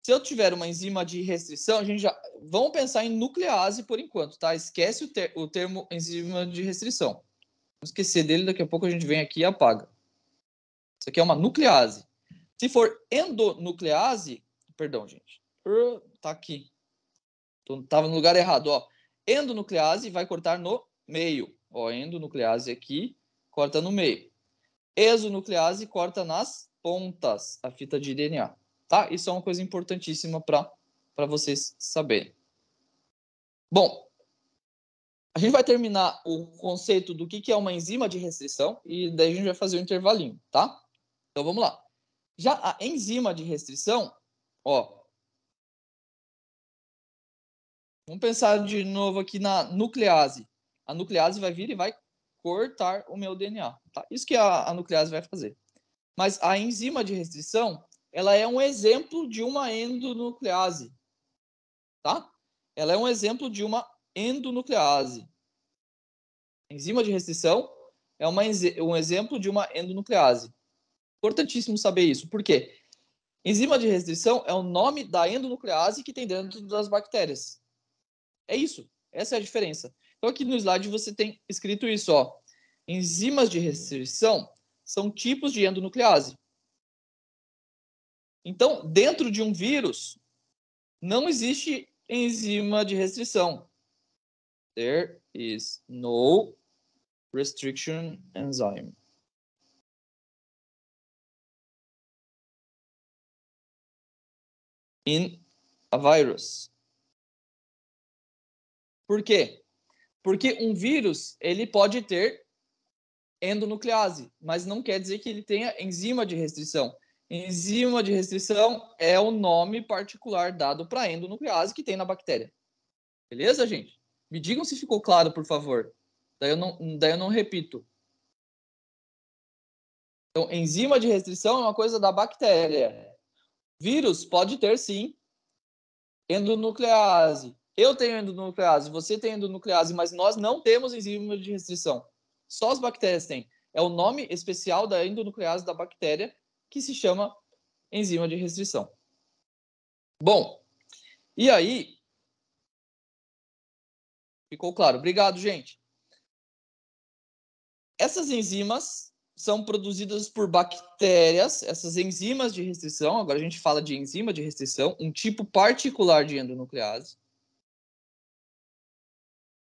Se eu tiver uma enzima de restrição, a gente já vamos pensar em nuclease por enquanto, tá? Esquece o termo enzima de restrição. Vamos esquecer dele, daqui a pouco a gente vem aqui e apaga. Isso aqui é uma nuclease. Se for endonuclease, perdão, gente. Tá aqui. Tava no lugar errado, ó. Endonuclease vai cortar no meio. Ó, endonuclease aqui, corta no meio. Exonuclease corta nas pontas, a fita de DNA. Tá? Isso é uma coisa importantíssima para vocês saberem. Bom, a gente vai terminar o conceito do que é uma enzima de restrição e daí a gente vai fazer um intervalinho, tá? Então vamos lá. Já a enzima de restrição, ó, vamos pensar de novo aqui na nuclease. A nuclease vai vir e vai cortar o meu DNA, tá? Isso que a nuclease vai fazer. Mas a enzima de restrição, ela é um exemplo de uma endonuclease, tá? Ela é um exemplo de uma endonuclease. Enzima de restrição é um exemplo de uma endonuclease. Importantíssimo saber isso. Por quê? Enzima de restrição é o nome da endonuclease que tem dentro das bactérias. É isso. Essa é a diferença. Então, aqui no slide você tem escrito isso, ó. Enzimas de restrição são tipos de endonuclease. Então, dentro de um vírus, não existe enzima de restrição. There is no restriction enzyme. In a virus. Por quê? Porque um vírus, ele pode ter endonuclease, mas não quer dizer que ele tenha enzima de restrição. Enzima de restrição é o nome particular dado para a endonuclease que tem na bactéria. Beleza, gente? Me digam se ficou claro, por favor. Daí eu não repito. Então, enzima de restrição é uma coisa da bactéria. Vírus pode ter, sim, endonuclease. Eu tenho endonuclease, você tem endonuclease, mas nós não temos enzima de restrição. Só as bactérias têm. É o nome especial da endonuclease da bactéria que se chama enzima de restrição. Bom, e aí? Ficou claro. Obrigado, gente. Essas enzimas são produzidas por bactérias, essas enzimas de restrição, agora a gente fala de enzima de restrição, um tipo particular de endonuclease,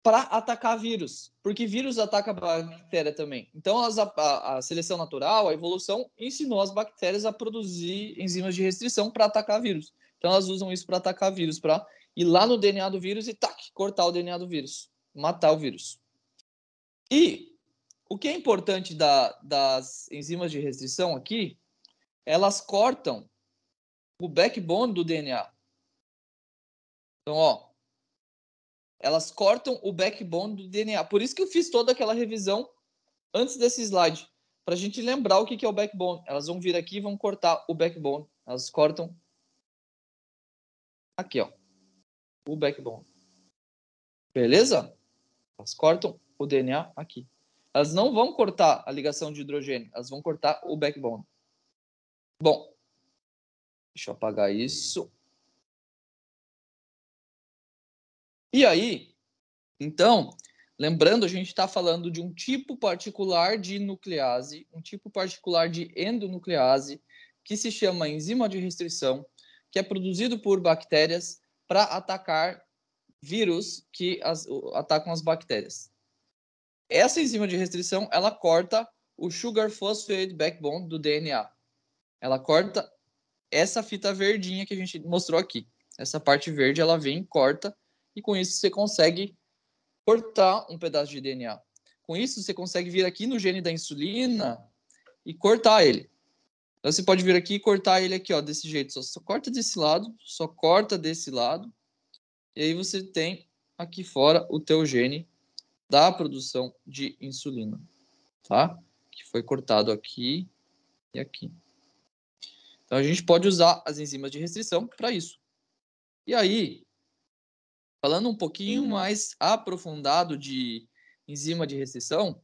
para atacar vírus, porque vírus ataca a bactéria também. Então, a seleção natural, a evolução, ensinou as bactérias a produzir enzimas de restrição para atacar vírus. Então, elas usam isso para atacar vírus, para ir lá no DNA do vírus e cortar o DNA do vírus, matar o vírus. E o que é importante das enzimas de restrição aqui, elas cortam o backbone do DNA. Então, ó, elas cortam o backbone do DNA. Por isso que eu fiz toda aquela revisão antes desse slide, para a gente lembrar o que é o backbone. Elas vão vir aqui e vão cortar o backbone. Elas cortam aqui, ó, o backbone. Beleza? Elas cortam o DNA aqui. Elas não vão cortar a ligação de hidrogênio, elas vão cortar o backbone. Bom, deixa eu apagar isso. E aí, então, lembrando, a gente está falando de um tipo particular de nuclease, um tipo particular de endonuclease, que se chama enzima de restrição, que é produzido por bactérias para atacar vírus que atacam as bactérias. Essa enzima de restrição, ela corta o sugar phosphate backbone do DNA. Ela corta essa fita verdinha que a gente mostrou aqui. Essa parte verde, ela vem e corta, e com isso você consegue cortar um pedaço de DNA. Com isso, você consegue vir aqui no gene da insulina e cortar ele. Então, você pode vir aqui e cortar ele aqui, ó, desse jeito. Só corta desse lado, só corta desse lado. E aí você tem aqui fora o teu gene da produção de insulina, tá? Que foi cortado aqui e aqui. Então, a gente pode usar as enzimas de restrição para isso. E aí, falando um pouquinho mais aprofundado de enzima de restrição,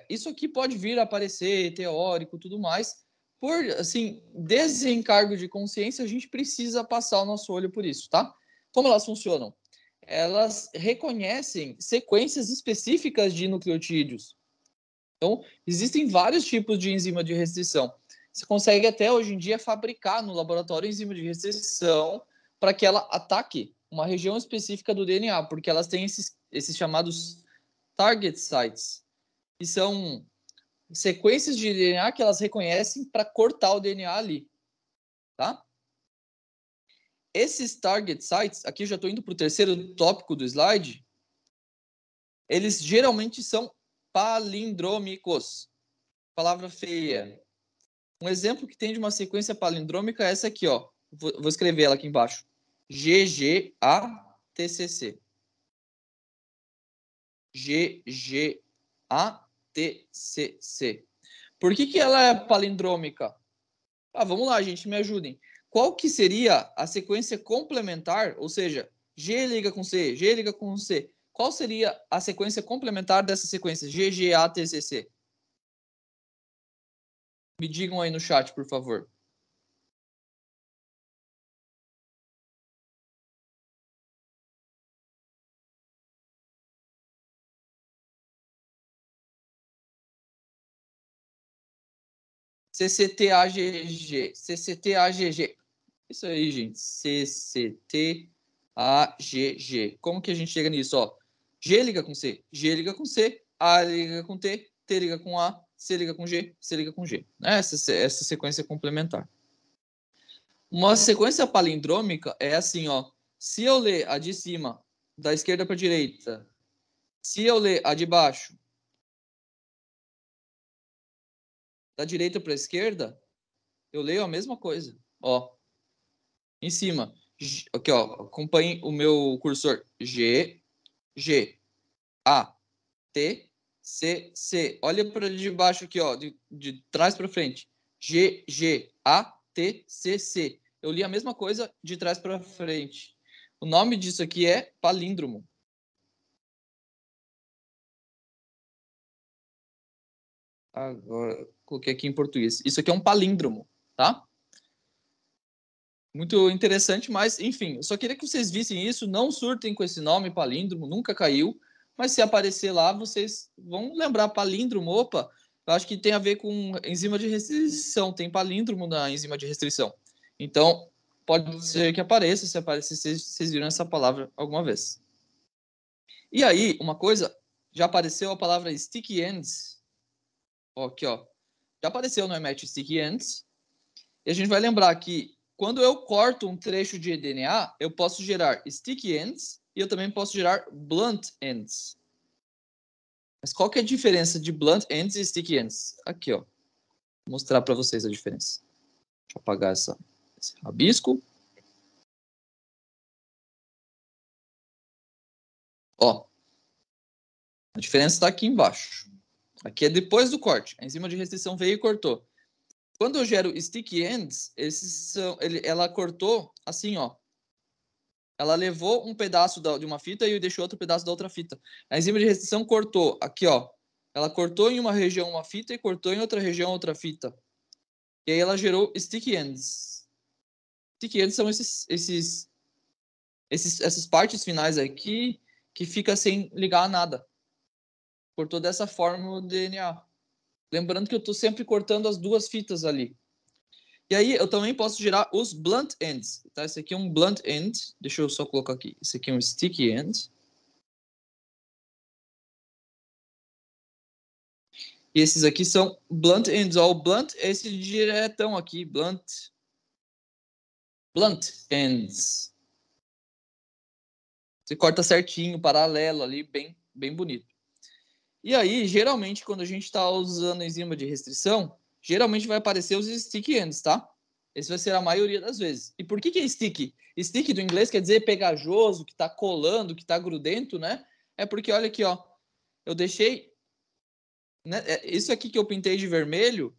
isso aqui pode vir a aparecer teórico e tudo mais. Por, assim, desencargo de consciência, a gente precisa passar o nosso olho por isso, tá? Como elas funcionam? Elas reconhecem sequências específicas de nucleotídeos. Então, existem vários tipos de enzima de restrição. Você consegue até hoje em dia fabricar no laboratório enzima de restrição para que ela ataque uma região específica do DNA, porque elas têm esses chamados target sites, que são sequências de DNA que elas reconhecem para cortar o DNA ali, tá? Esses target sites, aqui eu já estou indo para o terceiro tópico do slide, eles geralmente são palindrômicos. Palavra feia. Um exemplo que tem de uma sequência palindrômica é essa aqui, ó. Vou escrever ela aqui embaixo. GGATCC. GGATCC. Por que ela é palindrômica? Vamos lá, gente, me ajudem. Qual que seria a sequência complementar, ou seja, G liga com C, G liga com C. Qual seria a sequência complementar dessa sequência GGATCC? Me digam aí no chat, por favor. CCTAGG. CCTAGG. Isso aí, gente. CCTAGG. Como que a gente chega nisso? Ó, G liga com C, G liga com C, A liga com T, T liga com A, C liga com G, C liga com G. Essa sequência complementar. Uma sequência palindrômica é assim, ó. Se eu ler a de cima, da esquerda para a direita, se eu ler a de baixo, da direita para a esquerda, eu leio a mesma coisa. Ó, em cima. Aqui, ó. Acompanhe o meu cursor. G, G, A, T, C, C. Olha para de baixo aqui, ó. De trás para frente. G, G, A, T, C, C. Eu li a mesma coisa de trás para frente. O nome disso aqui é palíndromo. Agora, coloquei aqui em português. Isso aqui é um palíndromo, tá? Muito interessante, mas, enfim, eu só queria que vocês vissem isso. Não surtem com esse nome, palíndromo, nunca caiu. Mas se aparecer lá, vocês vão lembrar palíndromo. Opa, eu acho que tem a ver com enzima de restrição. Tem palíndromo na enzima de restrição. Então, pode ser que apareça. Se aparecer, vocês viram essa palavra alguma vez. E aí, uma coisa, já apareceu a palavra sticky ends. Ó, aqui, ó. Já apareceu no EMET sticky ends. E a gente vai lembrar que quando eu corto um trecho de DNA, eu posso gerar sticky ends e eu também posso gerar blunt ends. Mas qual que é a diferença de blunt ends e sticky ends? Aqui, ó. Vou mostrar para vocês a diferença. Deixa eu apagar esse rabisco. Ó. A diferença está aqui embaixo. Aqui é depois do corte. A enzima de restrição veio e cortou. Quando eu gero sticky ends, ela cortou assim, ó. Ela levou um pedaço de uma fita e deixou outro pedaço da outra fita. A enzima de restrição cortou aqui, ó. Ela cortou em uma região uma fita e cortou em outra região outra fita. E aí ela gerou sticky ends. Sticky ends são essas partes finais aqui que fica sem ligar a nada. Cortou dessa forma o DNA. Lembrando que eu estou sempre cortando as duas fitas ali. E aí eu também posso gerar os blunt ends. Tá? Esse aqui é um blunt end. Deixa eu só colocar aqui. Esse aqui é um sticky end. E esses aqui são blunt ends. Ó, o blunt é esse diretão aqui. Blunt ends. Você corta certinho, paralelo ali, bem bonito. E aí, geralmente, quando a gente está usando enzima de restrição, geralmente vai aparecer os sticky ends, tá? Esse vai ser a maioria das vezes. E por que é sticky? Sticky do inglês quer dizer pegajoso, que tá colando, que tá grudento, né? É porque, olha aqui, ó. Eu deixei... né, isso aqui que eu pintei de vermelho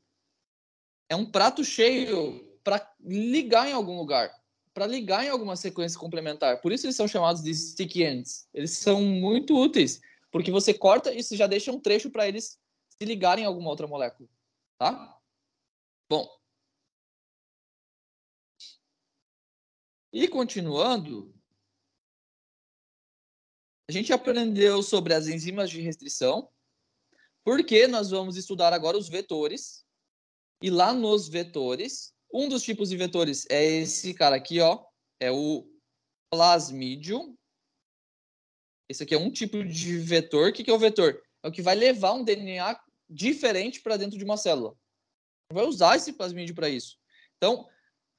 é um prato cheio para ligar em algum lugar. Para ligar em alguma sequência complementar. Por isso eles são chamados de sticky ends. Eles são muito úteis. Porque você corta e você já deixa um trecho para eles se ligarem em alguma outra molécula. Tá? Bom, e continuando, a gente aprendeu sobre as enzimas de restrição, porque nós vamos estudar agora os vetores. E lá nos vetores, um dos tipos de vetores é esse cara aqui, ó, é o plasmídio. Esse aqui é um tipo de vetor. O que é o vetor? É o que vai levar um DNA diferente para dentro de uma célula. Vai usar esse plasmídio para isso. Então,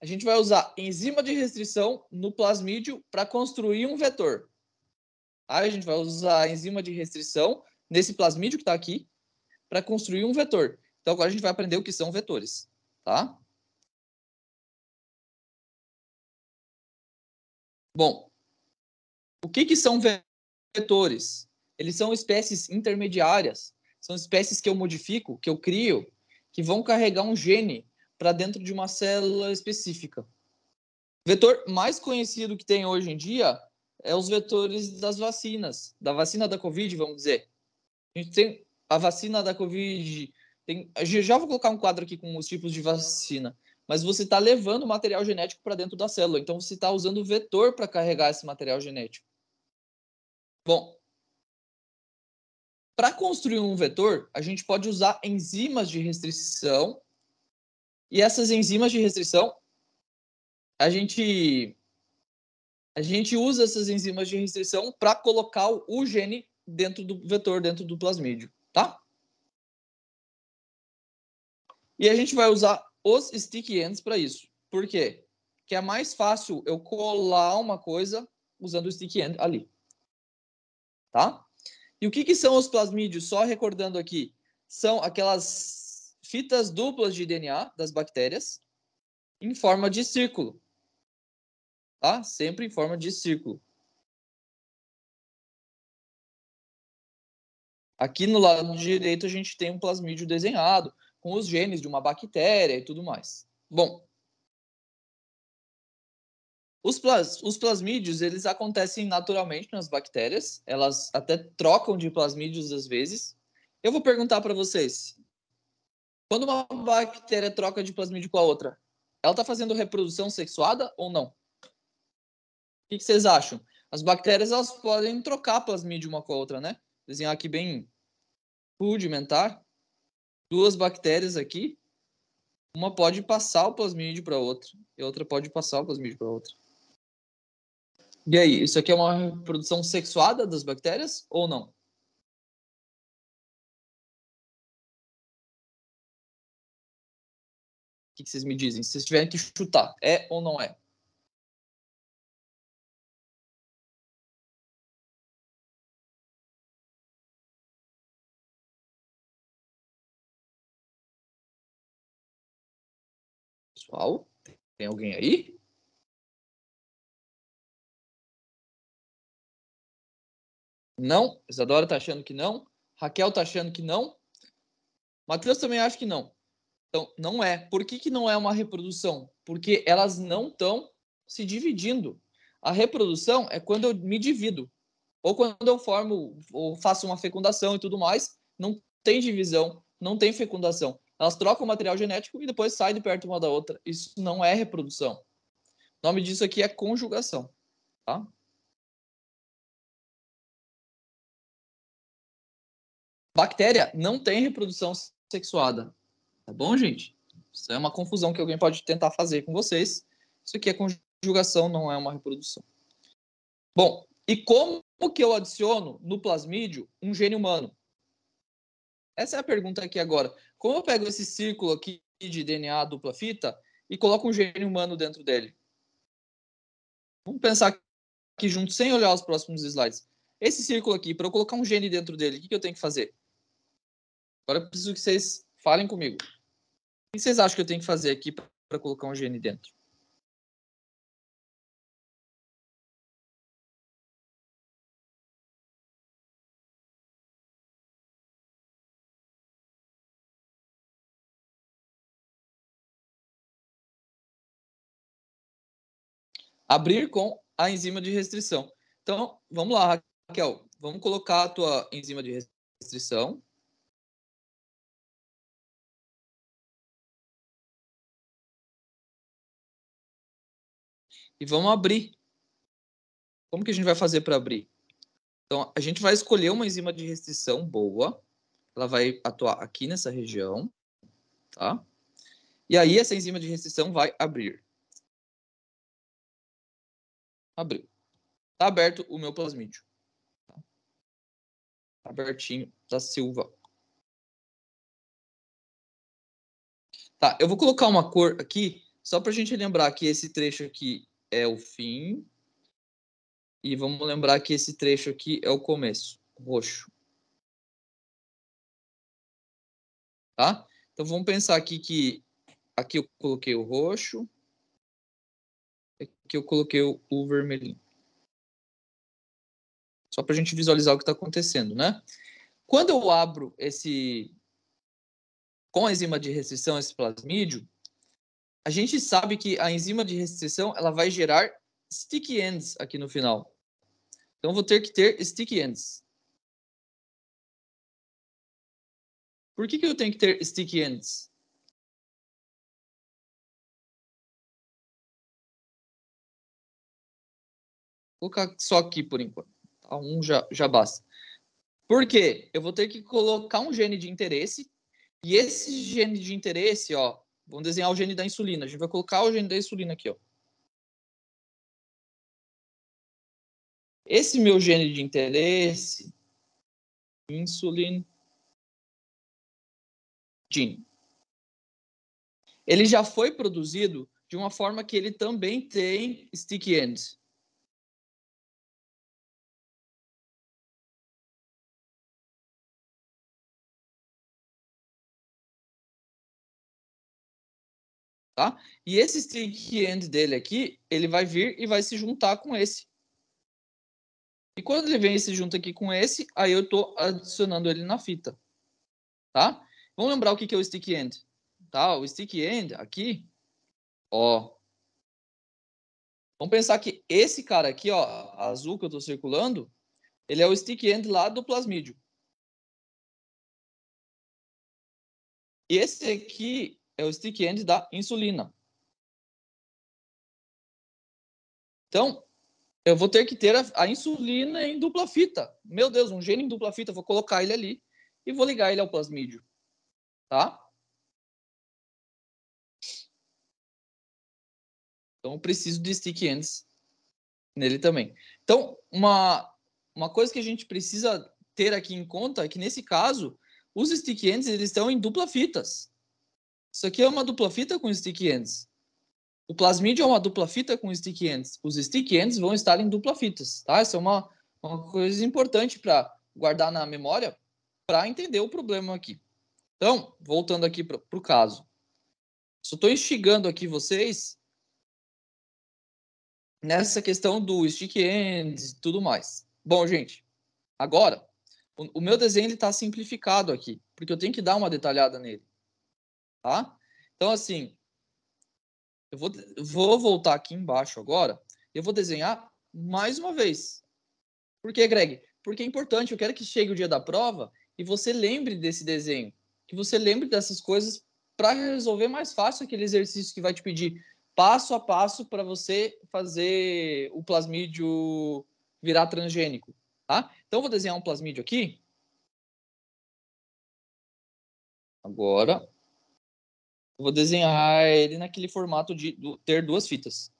a gente vai usar enzima de restrição no plasmídio para construir um vetor. Aí a gente vai usar a enzima de restrição nesse plasmídio que está aqui para construir um vetor. Então agora a gente vai aprender o que são vetores, tá? Bom, o que são vetores? Eles são espécies intermediárias, são espécies que eu modifico, que eu crio, que vão carregar um gene para dentro de uma célula específica. O vetor mais conhecido que tem hoje em dia é os vetores das vacinas, da vacina da Covid, vamos dizer. A gente tem a vacina da Covid. Já vou colocar um quadro aqui com os tipos de vacina. Mas você está levando material genético para dentro da célula. Então, você está usando o vetor para carregar esse material genético. Bom, para construir um vetor, a gente pode usar enzimas de restrição. E essas enzimas de restrição, a gente usa essas enzimas de restrição para colocar o gene dentro do vetor, dentro do plasmídio, tá? E a gente vai usar os sticky ends para isso. Por quê? Porque é mais fácil eu colar uma coisa usando o sticky end ali. Tá? E o que são os plasmídios? Só recordando aqui. São aquelas fitas duplas de DNA das bactérias em forma de círculo. Tá? Sempre em forma de círculo. Aqui no lado direito a gente tem um plasmídio desenhado com os genes de uma bactéria e tudo mais. Bom, os plasmídios, eles acontecem naturalmente nas bactérias. Elas até trocam de plasmídios às vezes. Eu vou perguntar para vocês. Quando uma bactéria troca de plasmídio com a outra, ela está fazendo reprodução sexuada ou não? O que vocês acham? As bactérias, elas podem trocar plasmídio uma com a outra, né? Desenhar aqui bem rudimentar. Duas bactérias aqui. Uma pode passar o plasmídio para a outra. E a outra pode passar o plasmídio para a outra. E aí, isso aqui é uma reprodução sexuada das bactérias ou não? O que vocês me dizem? Se vocês tiverem que chutar, é ou não é? Pessoal, tem alguém aí? Não? Isadora tá achando que não? Raquel tá achando que não? Matheus também acha que não. Então, não é. Por que não é uma reprodução? Porque elas não estão se dividindo. A reprodução é quando eu me divido. Ou quando eu formo, ou faço uma fecundação e tudo mais, não tem divisão, não tem fecundação. Elas trocam o material genético e depois saem de perto uma da outra. Isso não é reprodução. O nome disso aqui é conjugação. Tá? Bactéria não tem reprodução sexuada. Tá bom, gente? Isso é uma confusão que alguém pode tentar fazer com vocês. Isso aqui é conjugação, não é uma reprodução. Bom, e como que eu adiciono no plasmídio um gene humano? Essa é a pergunta aqui agora. Como eu pego esse círculo aqui de DNA dupla fita e coloco um gene humano dentro dele? Vamos pensar aqui junto, sem olhar os próximos slides. Esse círculo aqui, para eu colocar um gene dentro dele, o que eu tenho que fazer? Agora eu preciso que vocês falem comigo. que vocês acham que eu tenho que fazer aqui para colocar um gene dentro? Abrir com a enzima de restrição. Então, vamos lá, Raquel. Vamos colocar a tua enzima de restrição. E vamos abrir. Como que a gente vai fazer para abrir? Então, a gente vai escolher uma enzima de restrição boa. Ela vai atuar aqui nessa região, tá? E aí, essa enzima de restrição vai abrir. Abriu. Tá aberto o meu plasmídio. Tá abertinho da Silva. Tá, eu vou colocar uma cor aqui, só pra gente lembrar que esse trecho aqui é o fim. E vamos lembrar que esse trecho aqui é o começo, roxo. Tá? Então vamos pensar aqui que aqui eu coloquei o roxo, aqui eu coloquei o vermelhinho. Só para a gente visualizar o que está acontecendo, né? Quando eu abro com a enzima de restrição, esse plasmídio, a gente sabe que a enzima de restrição ela vai gerar sticky ends aqui no final. Então eu vou ter que ter sticky ends. Por que eu tenho que ter sticky ends? Vou colocar só aqui por enquanto. Tá? Um já basta. Por quê? Eu vou ter que colocar um gene de interesse. E esse gene de interesse, ó, vamos desenhar o gene da insulina. A gente vai colocar o gene da insulina aqui, ó. Esse meu gene de interesse, insulin gene, ele já foi produzido de uma forma que ele também tem sticky ends. Tá? E esse sticky end dele aqui, ele vai vir e vai se juntar com esse. E quando ele vem e se junta aqui com esse, aí eu estou adicionando ele na fita. Tá? Vamos lembrar o que é o sticky end. Tá? O sticky end aqui, ó. Vamos pensar que esse cara aqui, ó, azul que eu estou circulando, ele é o sticky end lá do plasmídio. E esse aqui é o sticky end da insulina. Então, eu vou ter que ter a insulina em dupla fita. Meu Deus, um gene em dupla fita. Vou colocar ele ali e vou ligar ele ao plasmídio. Tá? Então, eu preciso de sticky ends nele também. Então, uma coisa que a gente precisa ter aqui em conta é que, nesse caso, os sticky ends eles estão em dupla fitas. Isso aqui é uma dupla fita com sticky ends. O plasmídio é uma dupla fita com sticky ends. Os sticky ends vão estar em dupla fitas, tá? Isso é uma coisa importante para guardar na memória para entender o problema aqui. Então, voltando aqui para o caso. Só estou instigando aqui vocês nessa questão do sticky ends e tudo mais. Bom, gente, agora, o meu desenho está simplificado aqui, porque eu tenho que dar uma detalhada nele, tá? Então, assim, eu vou voltar aqui embaixo agora. Eu vou desenhar mais uma vez. Por que, Greg? Porque é importante. Eu quero que chegue o dia da prova e você lembre desse desenho. Que você lembre dessas coisas para resolver mais fácil aquele exercício que vai te pedir passo a passo para você fazer o plasmídio virar transgênico. Tá? Então, eu vou desenhar um plasmídio aqui. Agora, eu vou desenhar ele naquele formato de ter duas fitas.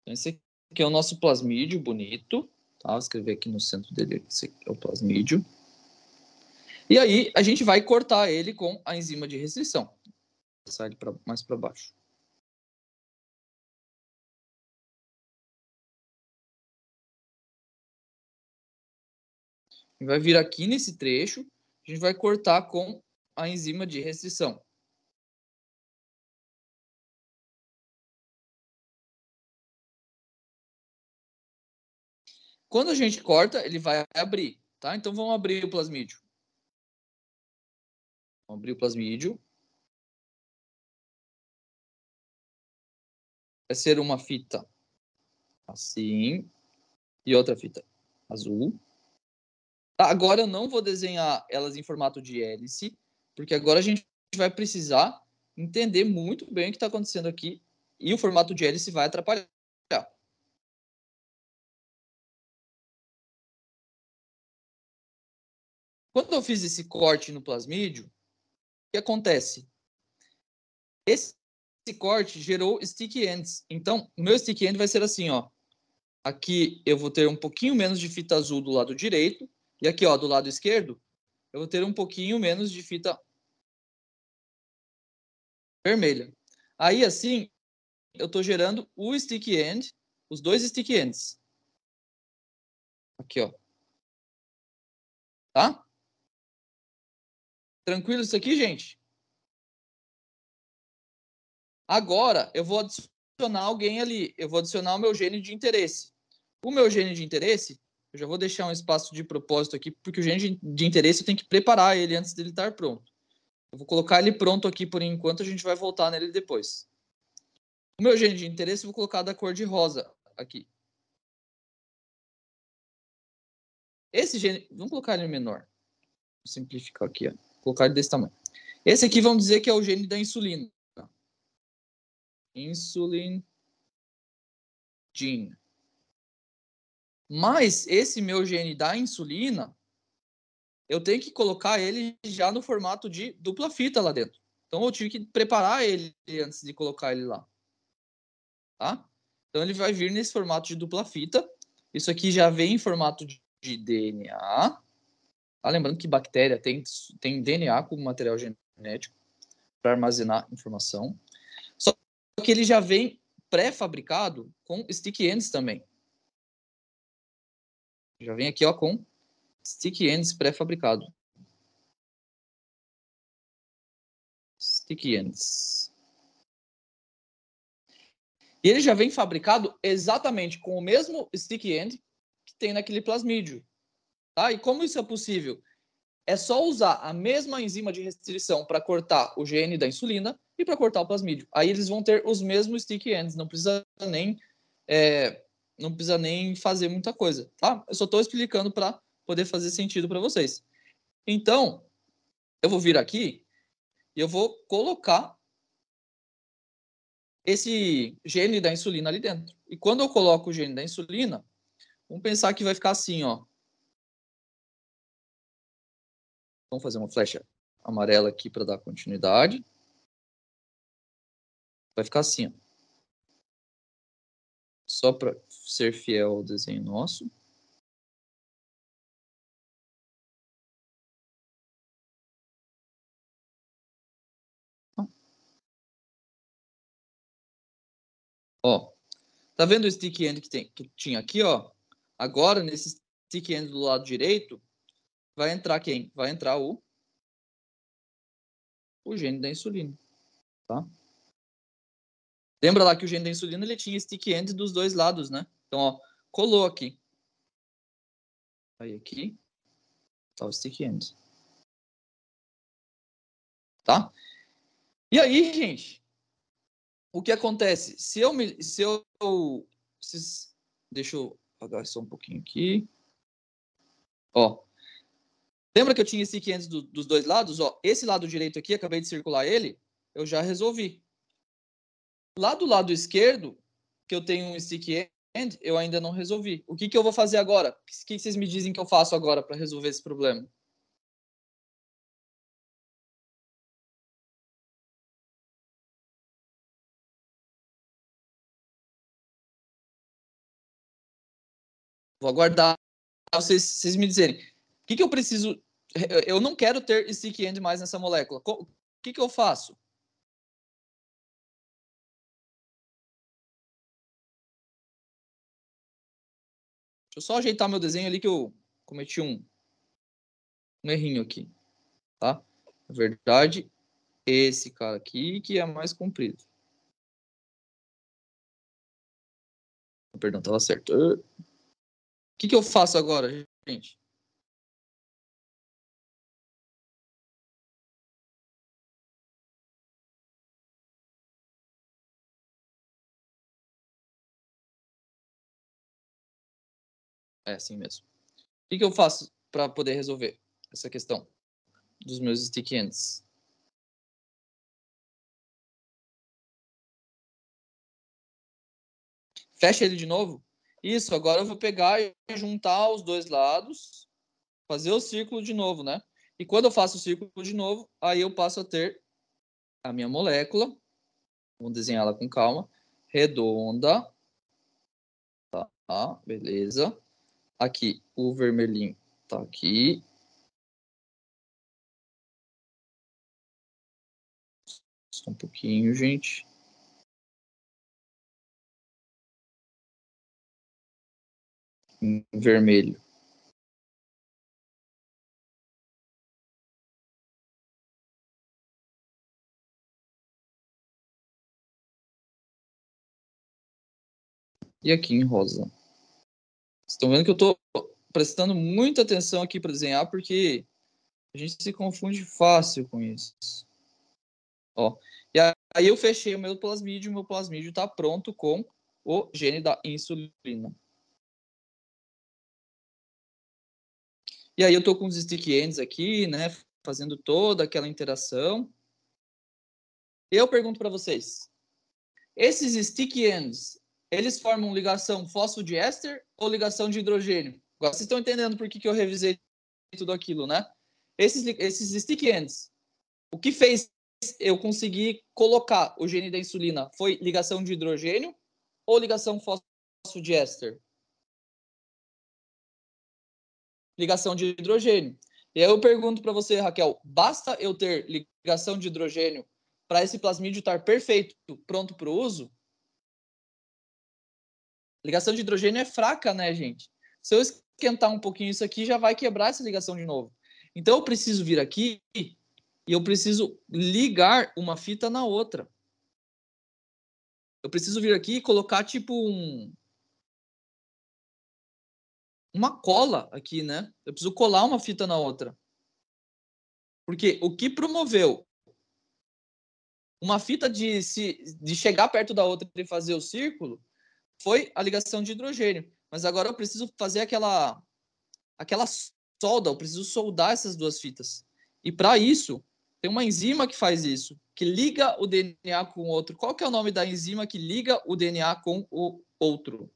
Então, esse aqui é o nosso plasmídio bonito. Tá? Vou escrever aqui no centro dele. Esse aqui é o plasmídio. E aí, a gente vai cortar ele com a enzima de restrição. Vou passar ele mais para baixo. E vai vir aqui nesse trecho, a gente vai cortar com a enzima de restrição. Quando a gente corta, ele vai abrir, tá? Então vamos abrir o plasmídio. Vamos abrir o plasmídio. Vai ser uma fita assim e outra fita azul. Tá, agora eu não vou desenhar elas em formato de hélice, porque agora a gente vai precisar entender muito bem o que está acontecendo aqui e o formato de hélice vai atrapalhar. Quando eu fiz esse corte no plasmídio, o que acontece? Esse corte gerou sticky ends. Então, o meu sticky end vai ser assim, ó. Aqui eu vou ter um pouquinho menos de fita azul do lado direito e aqui, ó, do lado esquerdo, eu vou ter um pouquinho menos de fita vermelha. Aí, assim, eu estou gerando o sticky end, os dois sticky ends. Aqui, ó. Tá? Tranquilo isso aqui, gente? Agora, eu vou adicionar alguém ali. Eu vou adicionar o meu gene de interesse. O meu gene de interesse, eu já vou deixar um espaço de propósito aqui, porque o gene de interesse eu tenho que preparar ele antes dele estar pronto. Eu vou colocar ele pronto aqui por enquanto, a gente vai voltar nele depois. O meu gene de interesse eu vou colocar da cor de rosa aqui. Esse gene, vamos colocar ele menor. Vou simplificar aqui, ó. Vou colocar ele desse tamanho. Esse aqui vamos dizer que é o gene da insulina. Insulin gene. Mas esse meu gene da insulina, eu tenho que colocar ele já no formato de dupla fita lá dentro. Então eu tive que preparar ele antes de colocar ele lá. Tá? Então ele vai vir nesse formato de dupla fita. Isso aqui já vem em formato de DNA. Tá? Lembrando que bactéria tem DNA como material genético para armazenar informação. Só que ele já vem pré-fabricado com sticky ends também. Já vem aqui ó, com sticky ends pré-fabricado. Sticky ends. E ele já vem fabricado exatamente com o mesmo sticky end que tem naquele plasmídio. Tá? E como isso é possível? É só usar a mesma enzima de restrição para cortar o gene da insulina e para cortar o plasmídio. Aí eles vão ter os mesmos sticky ends, não precisa nem fazer muita coisa, tá? Eu só estou explicando para poder fazer sentido para vocês. Então, eu vou vir aqui e eu vou colocar esse gene da insulina ali dentro. E quando eu coloco o gene da insulina, vamos pensar que vai ficar assim, ó. Vamos fazer uma flecha amarela aqui para dar continuidade. Vai ficar assim, ó. Só para ser fiel ao desenho nosso. Ó, tá vendo o stick end que tinha aqui, ó? Agora, nesse stick end do lado direito, vai entrar quem? Vai entrar o gene da insulina, tá? Lembra lá que o gene da insulina ele tinha stick end dos dois lados, né? Então, ó, colou aqui. Aí aqui tá o stick end. Tá? E aí, gente, o que acontece? Deixa eu apagar só um pouquinho aqui. Ó, lembra que eu tinha stick ends dos dois lados? Ó, esse lado direito aqui, acabei de circular ele, eu já resolvi. Lá do lado esquerdo, que eu tenho um stick end, eu ainda não resolvi. O que eu vou fazer agora? O que vocês me dizem que eu faço agora para resolver esse problema? Vou aguardar vocês me dizerem. O que eu preciso? Eu não quero ter stick end mais nessa molécula. O que eu faço? Deixa eu só ajeitar meu desenho ali que eu cometi um um errinho aqui, tá? Na verdade, esse cara aqui que é mais comprido. Perdão, tava certo. O que eu faço agora, gente? É assim mesmo. O que eu faço para poder resolver essa questão dos meus stick ends? Fecha ele de novo. Isso, agora eu vou pegar e juntar os dois lados, fazer o círculo de novo, né? E quando eu faço o círculo de novo, aí eu passo a ter a minha molécula, vamos desenhá-la com calma, redonda, tá? Beleza. Aqui, o vermelhinho tá aqui. Só um pouquinho, gente. Em vermelho. E aqui em rosa. Vocês estão vendo que eu tô prestando muita atenção aqui para desenhar, porque a gente se confunde fácil com isso. Ó. E aí eu fechei o meu plasmídio está pronto com o gene da insulina. E aí eu tô com os stick ends aqui, né, fazendo toda aquela interação. Eu pergunto para vocês, esses stick ends, eles formam ligação fosfodiéster ou ligação de hidrogênio? Agora vocês estão entendendo por que eu revisei tudo aquilo, né? Esses stick ends, o que fez eu conseguir colocar o gene da insulina foi ligação de hidrogênio ou ligação fosfodiéster? Ligação de hidrogênio. E aí eu pergunto para você, Raquel, basta eu ter ligação de hidrogênio para esse plasmídio estar perfeito, pronto para o uso? Ligação de hidrogênio é fraca, né, gente? Se eu esquentar um pouquinho isso aqui, já vai quebrar essa ligação de novo. Então eu preciso vir aqui e eu preciso ligar uma fita na outra. Eu preciso vir aqui e colocar tipo uma cola aqui, né? Eu preciso colar uma fita na outra. Porque o que promoveu uma fita de chegar perto da outra e fazer o círculo foi a ligação de hidrogênio. Mas agora eu preciso fazer aquela solda, eu preciso soldar essas duas fitas. E para isso, tem uma enzima que faz isso, que liga o DNA com o outro. Qual que é o nome da enzima que liga o DNA com o outro?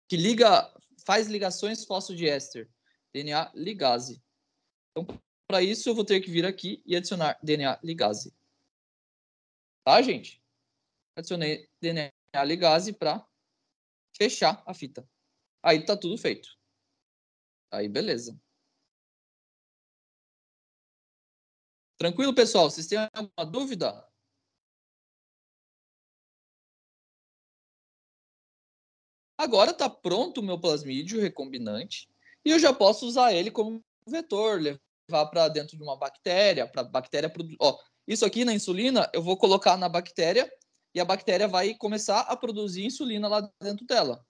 Que liga, faz ligações fosfodiéster. DNA ligase. Então, para isso, eu vou ter que vir aqui e adicionar DNA ligase. Tá, gente? Adicionei DNA ligase para fechar a fita. Aí tá tudo feito. Aí, beleza. Tranquilo, pessoal? Vocês têm alguma dúvida? Agora está pronto o meu plasmídio recombinante e eu já posso usar ele como vetor, levar para dentro de uma bactéria, para a bactéria produzir. Ó, isso aqui na insulina eu vou colocar na bactéria e a bactéria vai começar a produzir insulina lá dentro dela.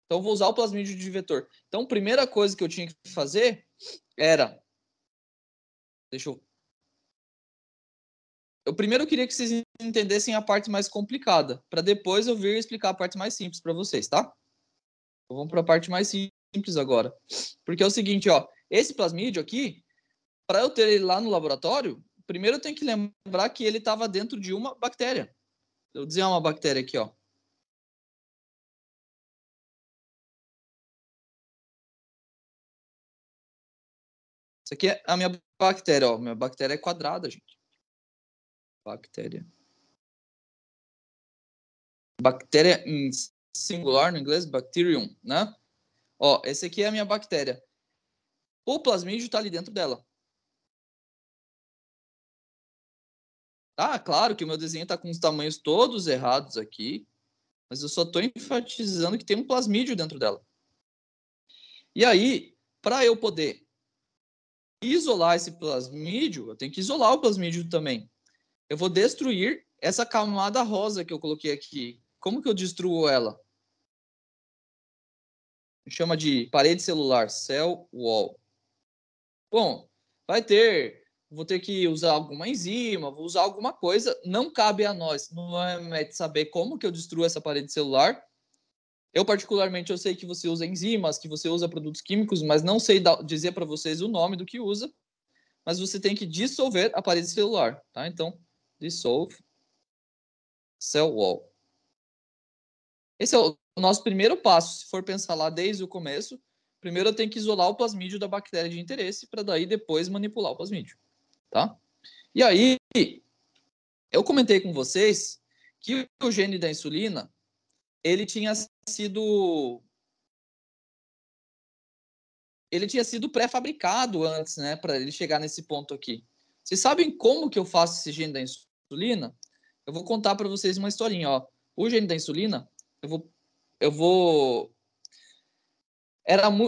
Então eu vou usar o plasmídio de vetor. Então a primeira coisa que eu tinha que fazer era, deixa eu primeiro queria que vocês entendessem a parte mais complicada, para depois eu vir explicar a parte mais simples para vocês, tá? Então, vamos para a parte mais simples agora. Porque é o seguinte, ó, esse plasmídio aqui, para eu ter ele lá no laboratório, primeiro eu tenho que lembrar que ele estava dentro de uma bactéria. Eu desenhar uma bactéria aqui, ó. Isso aqui é a minha bactéria, ó. Minha bactéria é quadrada, gente. Bactéria. Bactéria em singular no inglês, bacterium, né? Ó, esse aqui é a minha bactéria. O plasmídio está ali dentro dela. Ah, claro que o meu desenho está com os tamanhos todos errados aqui, mas eu só estou enfatizando que tem um plasmídio dentro dela. E aí, para eu poder isolar esse plasmídio, eu tenho que isolar o plasmídio também. Eu vou destruir essa camada rosa que eu coloquei aqui. Como que eu destruo ela? Chama de parede celular, cell wall. Bom, vou ter que usar alguma enzima, vou usar alguma coisa, não cabe a nós, não é saber como que eu destruo essa parede celular. Eu, particularmente, eu sei que você usa enzimas, que você usa produtos químicos, mas não sei dizer para vocês o nome do que usa, mas você tem que dissolver a parede celular, tá? Então, dissolve cell wall. Esse é o nosso primeiro passo, se for pensar lá desde o começo. Primeiro eu tenho que isolar o plasmídio da bactéria de interesse para daí depois manipular o plasmídio, tá? E aí, eu comentei com vocês que o gene da insulina, ele tinha sido pré-fabricado antes, né, para ele chegar nesse ponto aqui. Vocês sabem como que eu faço esse gene da insulina? Eu vou contar para vocês uma historinha, ó. O gene da insulina, eu vou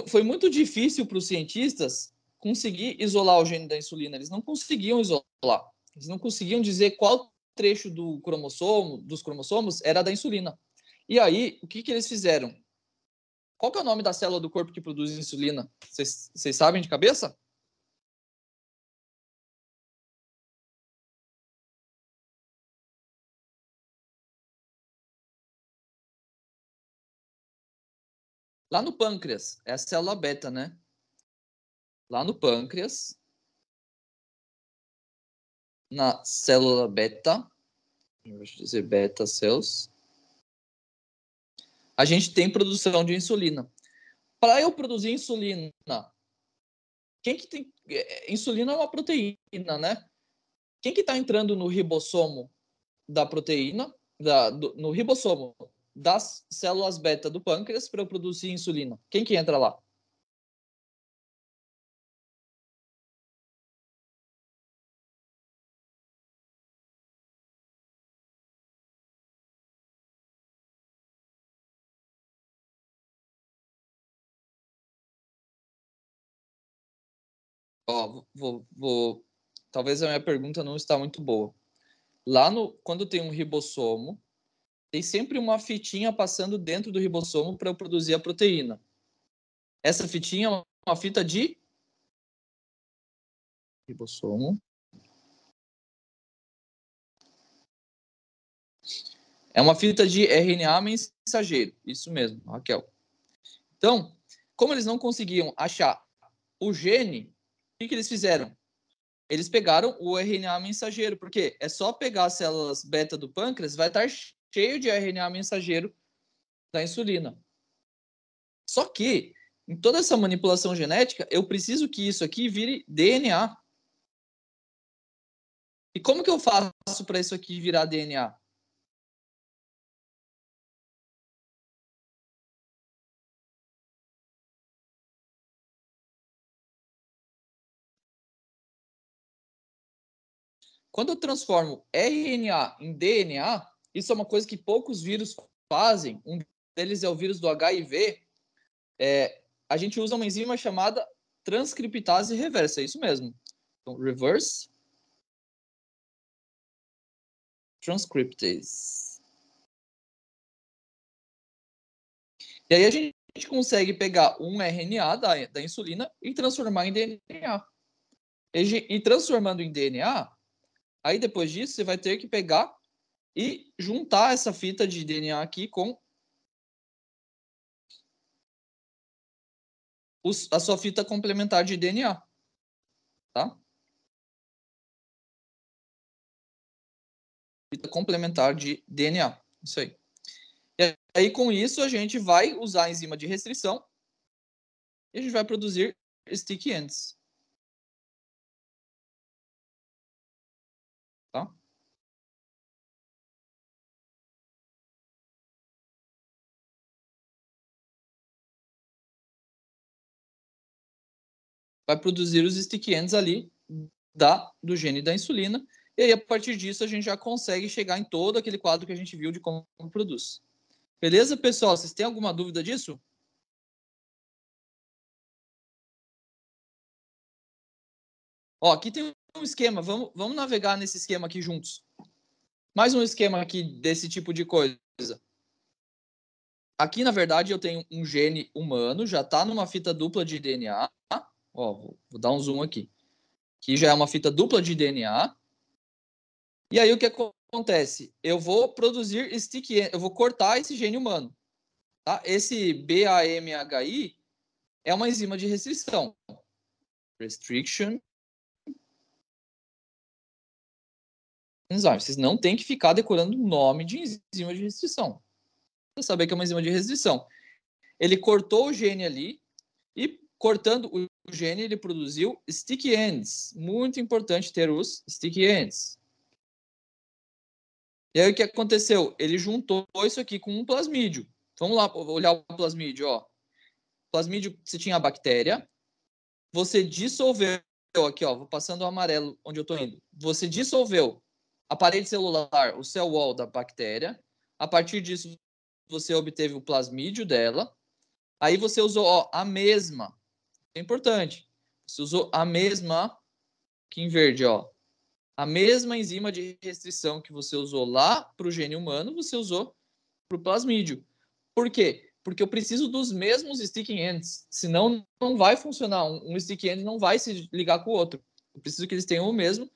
foi muito difícil para os cientistas conseguir isolar o gene da insulina. Eles não conseguiam isolar. Eles não conseguiam dizer qual trecho dos cromossomos era da insulina. E aí, o que que eles fizeram? Qual que é o nome da célula do corpo que produz insulina? Vocês sabem de cabeça? Lá no pâncreas, é a célula beta, né? Lá no pâncreas, na célula beta, eu vou dizer beta cells, a gente tem produção de insulina. Para eu produzir insulina, quem que tem. Insulina é uma proteína, né? Quem que está entrando no ribossomo da proteína, no ribossomo das células beta do pâncreas para eu produzir insulina? Quem que entra lá? Ó, talvez a minha pergunta não está muito boa. Quando tem um ribossomo, tem sempre uma fitinha passando dentro do ribossomo para eu produzir a proteína. Essa fitinha é uma fita de ribossomo. É uma fita de RNA mensageiro. Isso mesmo, Raquel. Então, como eles não conseguiam achar o gene, o que eles fizeram? Eles pegaram o RNA mensageiro, porque é só pegar as células beta do pâncreas, vai estar cheio de RNA mensageiro da insulina. Só que, em toda essa manipulação genética, eu preciso que isso aqui vire DNA. E como que eu faço para isso aqui virar DNA? Quando eu transformo RNA em DNA, isso é uma coisa que poucos vírus fazem. Um deles é o vírus do HIV. A gente usa uma enzima chamada transcriptase reversa, é isso mesmo. Então, reverse transcriptase. E aí a gente consegue pegar um RNA da insulina e transformar em DNA. E transformando em DNA, aí depois disso você vai ter que pegar e juntar essa fita de DNA aqui com a sua fita complementar de DNA, tá? Fita complementar de DNA, isso aí. E aí com isso a gente vai usar a enzima de restrição e a gente vai produzir sticky ends, tá? Vai produzir os sticky ends ali do gene da insulina, e aí a partir disso a gente já consegue chegar em todo aquele quadro que a gente viu de como produz. Beleza, pessoal? Vocês têm alguma dúvida disso? Ó, aqui tem um esquema. Vamos navegar nesse esquema aqui juntos. Mais um esquema aqui desse tipo de coisa. Aqui, na verdade, eu tenho um gene humano, já está numa fita dupla de DNA. Ó, vou dar um zoom aqui. Que já é uma fita dupla de DNA. E aí, o que acontece? Eu vou produzir eu vou cortar esse gene humano. Tá? Esse BAMHI é uma enzima de restrição. Restriction enzyme. Vocês não têm que ficar decorando o nome de enzima de restrição. Para saber que é uma enzima de restrição. Ele cortou o gene ali e, cortando o gene, ele produziu sticky ends. Muito importante ter os sticky ends. E aí, o que aconteceu? Ele juntou isso aqui com um plasmídio. Vamos lá olhar o plasmídio. Ó. Plasmídio, você tinha a bactéria. Você dissolveu aqui, ó, vou passando o amarelo onde eu estou indo. Você dissolveu a parede celular, o cell wall da bactéria. A partir disso, você obteve o plasmídio dela. Aí você usou, ó, a mesma. É importante. Você usou a mesma, aqui em verde, ó. A mesma enzima de restrição que você usou lá para o gene humano, você usou para o plasmídio. Por quê? Porque eu preciso dos mesmos sticky ends, senão não vai funcionar. Um sticky end não vai se ligar com o outro. Eu preciso que eles tenham o mesmo,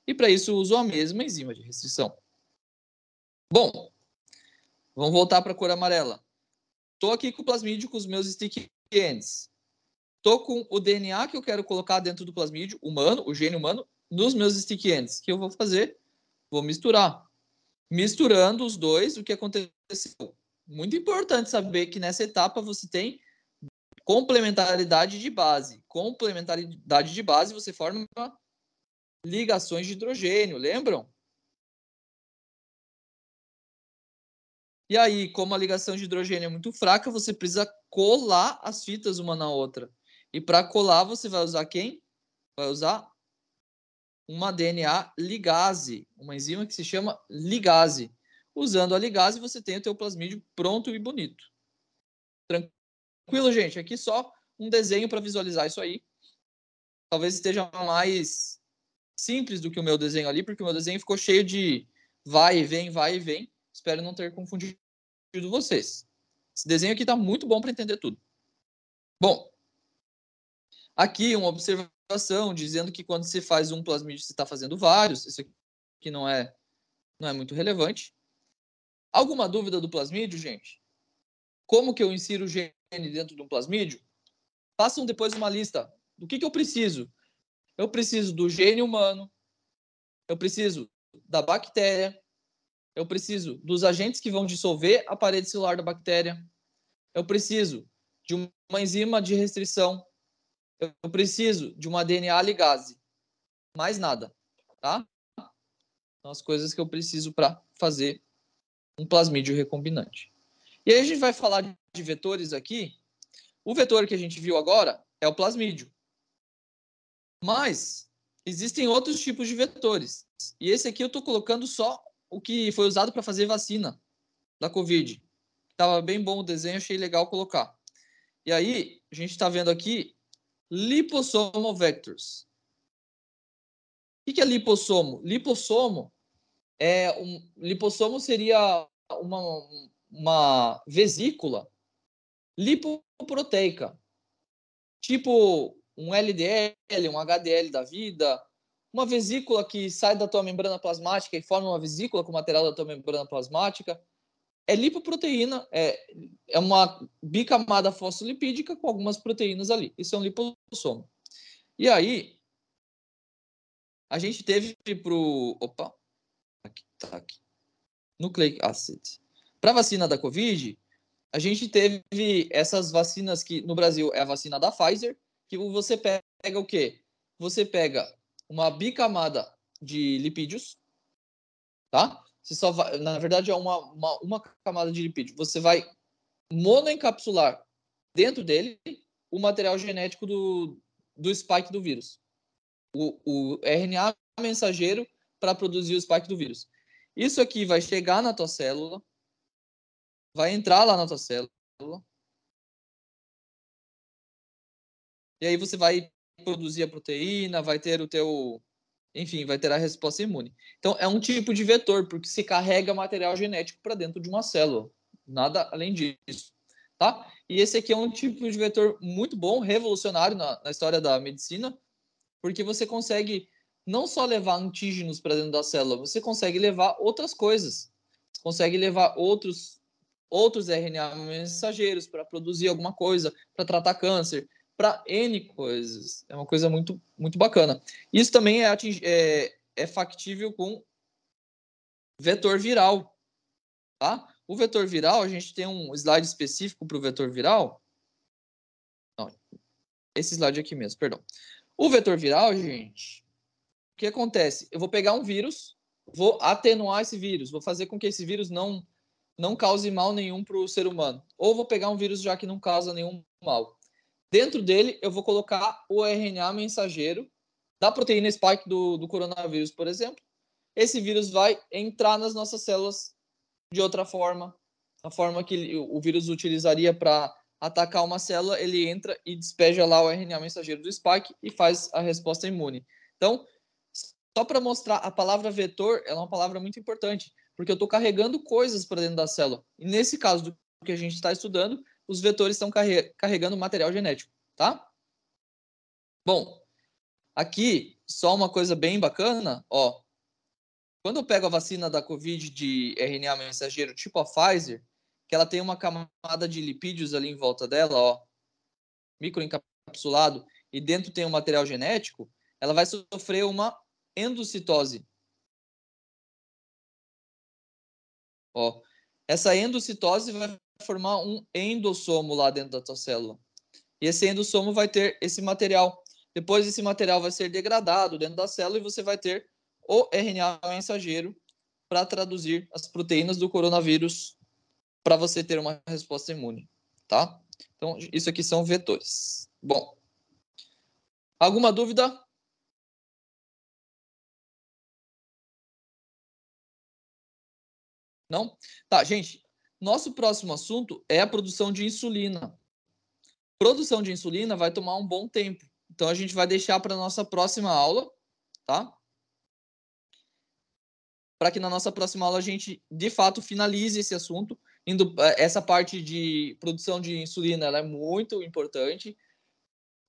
e para isso eu uso a mesma enzima de restrição. Bom, vamos voltar para a cor amarela. Estou aqui com o plasmídio com os meus sticky ends. Estou com o DNA que eu quero colocar dentro do plasmídio humano, o gene humano, nos meus sticky ends. O que eu vou fazer? Vou misturar. Misturando os dois, o que aconteceu? Muito importante saber que nessa etapa você tem complementaridade de base. Complementaridade de base, você forma ligações de hidrogênio, lembram? E aí, como a ligação de hidrogênio é muito fraca, você precisa colar as fitas uma na outra. E para colar, você vai usar quem? Vai usar uma DNA ligase, uma enzima que se chama ligase. Usando a ligase, você tem o teu plasmídio pronto e bonito. Tranquilo, gente? Aqui só um desenho para visualizar isso aí. Talvez esteja mais simples do que o meu desenho ali, porque o meu desenho ficou cheio de vai e vem, vai e vem. Espero não ter confundido vocês. Esse desenho aqui está muito bom para entender tudo. Bom, aqui uma observação dizendo que quando você faz um plasmídio, você está fazendo vários. Isso aqui não é muito relevante. Alguma dúvida do plasmídio, gente? Como que eu insiro o gene dentro de um plasmídio? Façam depois uma lista do que eu preciso. Eu preciso do gene humano, eu preciso da bactéria, eu preciso dos agentes que vão dissolver a parede celular da bactéria, eu preciso de uma enzima de restrição, eu preciso de uma DNA ligase. Mais nada, tá? São as coisas que eu preciso para fazer um plasmídio recombinante. E aí a gente vai falar de vetores aqui. O vetor que a gente viu agora é o plasmídio. Mas existem outros tipos de vetores. E esse aqui eu estou colocando só o que foi usado para fazer vacina da Covid. Estava bem bom o desenho, achei legal colocar. E aí, a gente está vendo aqui liposomal vectors. O que é lipossomo? Lipossomo seria uma vesícula lipoproteica, tipo um LDL, um HDL da vida, uma vesícula que sai da tua membrana plasmática e forma uma vesícula com material da tua membrana plasmática. É lipoproteína, é uma bicamada fosfolipídica com algumas proteínas ali. Isso é um lipossomo. E aí, a gente teve pro... Opa! Tá aqui. Nucleic acid. Para a vacina da Covid, a gente teve essas vacinas que no Brasil é a vacina da Pfizer, que você pega o quê? Você pega uma bicamada de lipídios, tá? Você só vai, na verdade, é uma camada de lipídio. Você vai monoencapsular dentro dele o material genético do spike do vírus. O RNA mensageiro para produzir o spike do vírus. Isso aqui vai chegar na tua célula, vai entrar lá na tua célula, e aí você vai produzir a proteína, vai ter o teu... Enfim, vai ter a resposta imune. Então, é um tipo de vetor, porque se carrega material genético para dentro de uma célula. Nada além disso, tá? E esse aqui é um tipo de vetor muito bom, revolucionário na história da medicina, porque você consegue não só levar antígenos para dentro da célula, você consegue levar outras coisas. Você consegue levar outros RNA mensageiros para produzir alguma coisa, para tratar câncer, para N coisas. É uma coisa muito, muito bacana. Isso também é factível com vetor viral, tá? O vetor viral, a gente tem um slide específico para o vetor viral. Não, esse slide aqui mesmo, perdão. O vetor viral, gente, o que acontece? Eu vou pegar um vírus, vou atenuar esse vírus, vou fazer com que esse vírus não cause mal nenhum para o ser humano. Ou vou pegar um vírus já que não causa nenhum mal. Dentro dele, eu vou colocar o RNA mensageiro da proteína spike do coronavírus, por exemplo. Esse vírus vai entrar nas nossas células de outra forma, a forma que o vírus utilizaria para atacar uma célula, ele entra e despeja lá o RNA mensageiro do spike e faz a resposta imune. Então, só para mostrar, a palavra vetor é uma palavra muito importante, porque eu estou carregando coisas para dentro da célula. E nesse caso do que a gente está estudando, os vetores estão carregando material genético, tá? Bom, aqui, só uma coisa bem bacana, ó. Quando eu pego a vacina da Covid de RNA mensageiro tipo a Pfizer, que ela tem uma camada de lipídios ali em volta dela, ó, microencapsulado, e dentro tem um material genético, ela vai sofrer uma endocitose. Ó, essa endocitose vai formar um endossomo lá dentro da tua célula. E esse endossomo vai ter esse material. Depois esse material vai ser degradado dentro da célula e você vai ter o RNA mensageiro para traduzir as proteínas do coronavírus para você ter uma resposta imune, tá? Então, isso aqui são vetores. Bom, alguma dúvida? Não? Tá, gente, nosso próximo assunto é a produção de insulina. Produção de insulina vai tomar um bom tempo. Então, a gente vai deixar para a nossa próxima aula, tá? Para que na nossa próxima aula a gente, de fato, finalize esse assunto. Essa parte de produção de insulina ela é muito importante.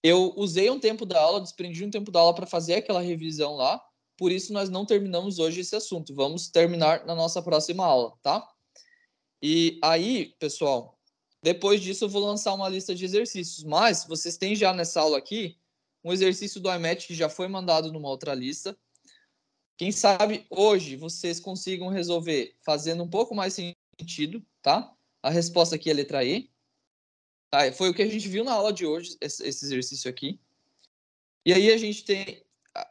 Eu usei um tempo da aula, desprendi um tempo da aula para fazer aquela revisão lá, por isso nós não terminamos hoje esse assunto. Vamos terminar na nossa próxima aula, tá? E aí, pessoal, depois disso eu vou lançar uma lista de exercícios, mas vocês têm já nessa aula aqui um exercício do IMET que já foi mandado numa outra lista. Quem sabe hoje vocês consigam resolver fazendo um pouco mais sentido, tá? A resposta aqui é a letra E. Tá? Foi o que a gente viu na aula de hoje, esse exercício aqui. E aí a gente tem...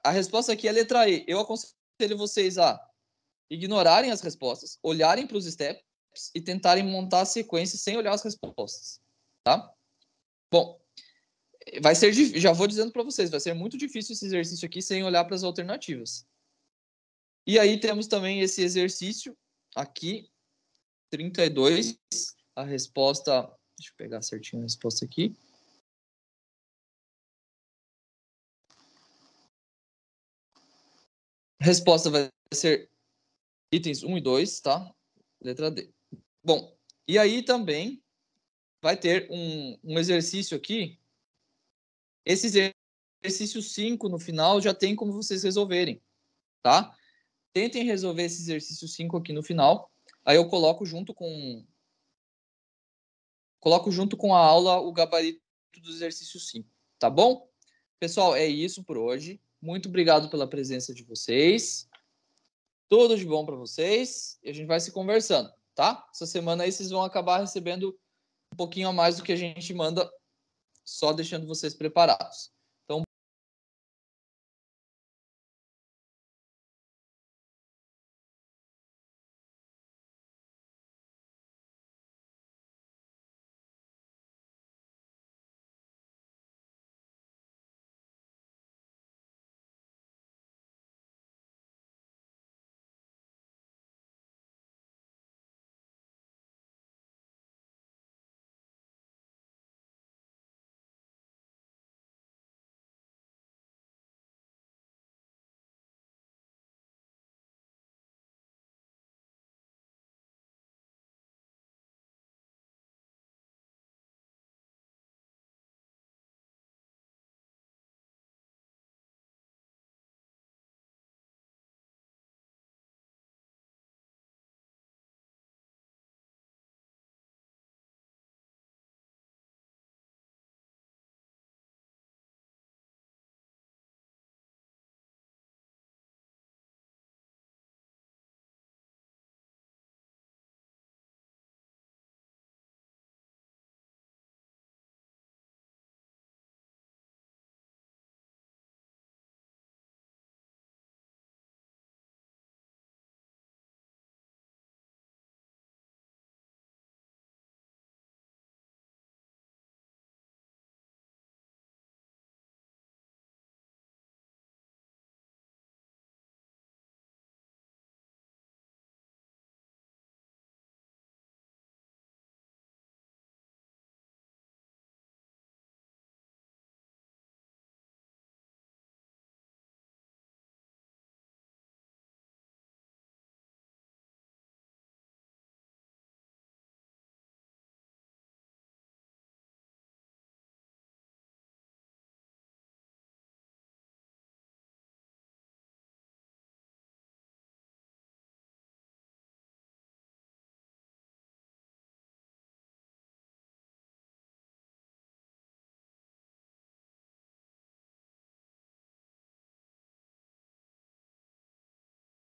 A resposta aqui é a letra E. Eu aconselho vocês a ignorarem as respostas, olharem para os steps e tentarem montar a sequência sem olhar as respostas, tá? Bom, vai ser... Já vou dizendo para vocês, vai ser muito difícil esse exercício aqui sem olhar para as alternativas. E aí temos também esse exercício aqui, 32, a resposta... Deixa eu pegar certinho a resposta aqui. A resposta vai ser itens 1 e 2, tá? Letra D. Bom, e aí também vai ter um exercício aqui. Esse exercício 5 no final já tem como vocês resolverem, tá? Tentem resolver esse exercício 5 aqui no final. Aí eu coloco junto com a aula o gabarito do exercício 5, tá bom? Pessoal, é isso por hoje. Muito obrigado pela presença de vocês. Tudo de bom para vocês. E a gente vai se conversando, tá? Essa semana aí vocês vão acabar recebendo um pouquinho a mais do que a gente manda, só deixando vocês preparados.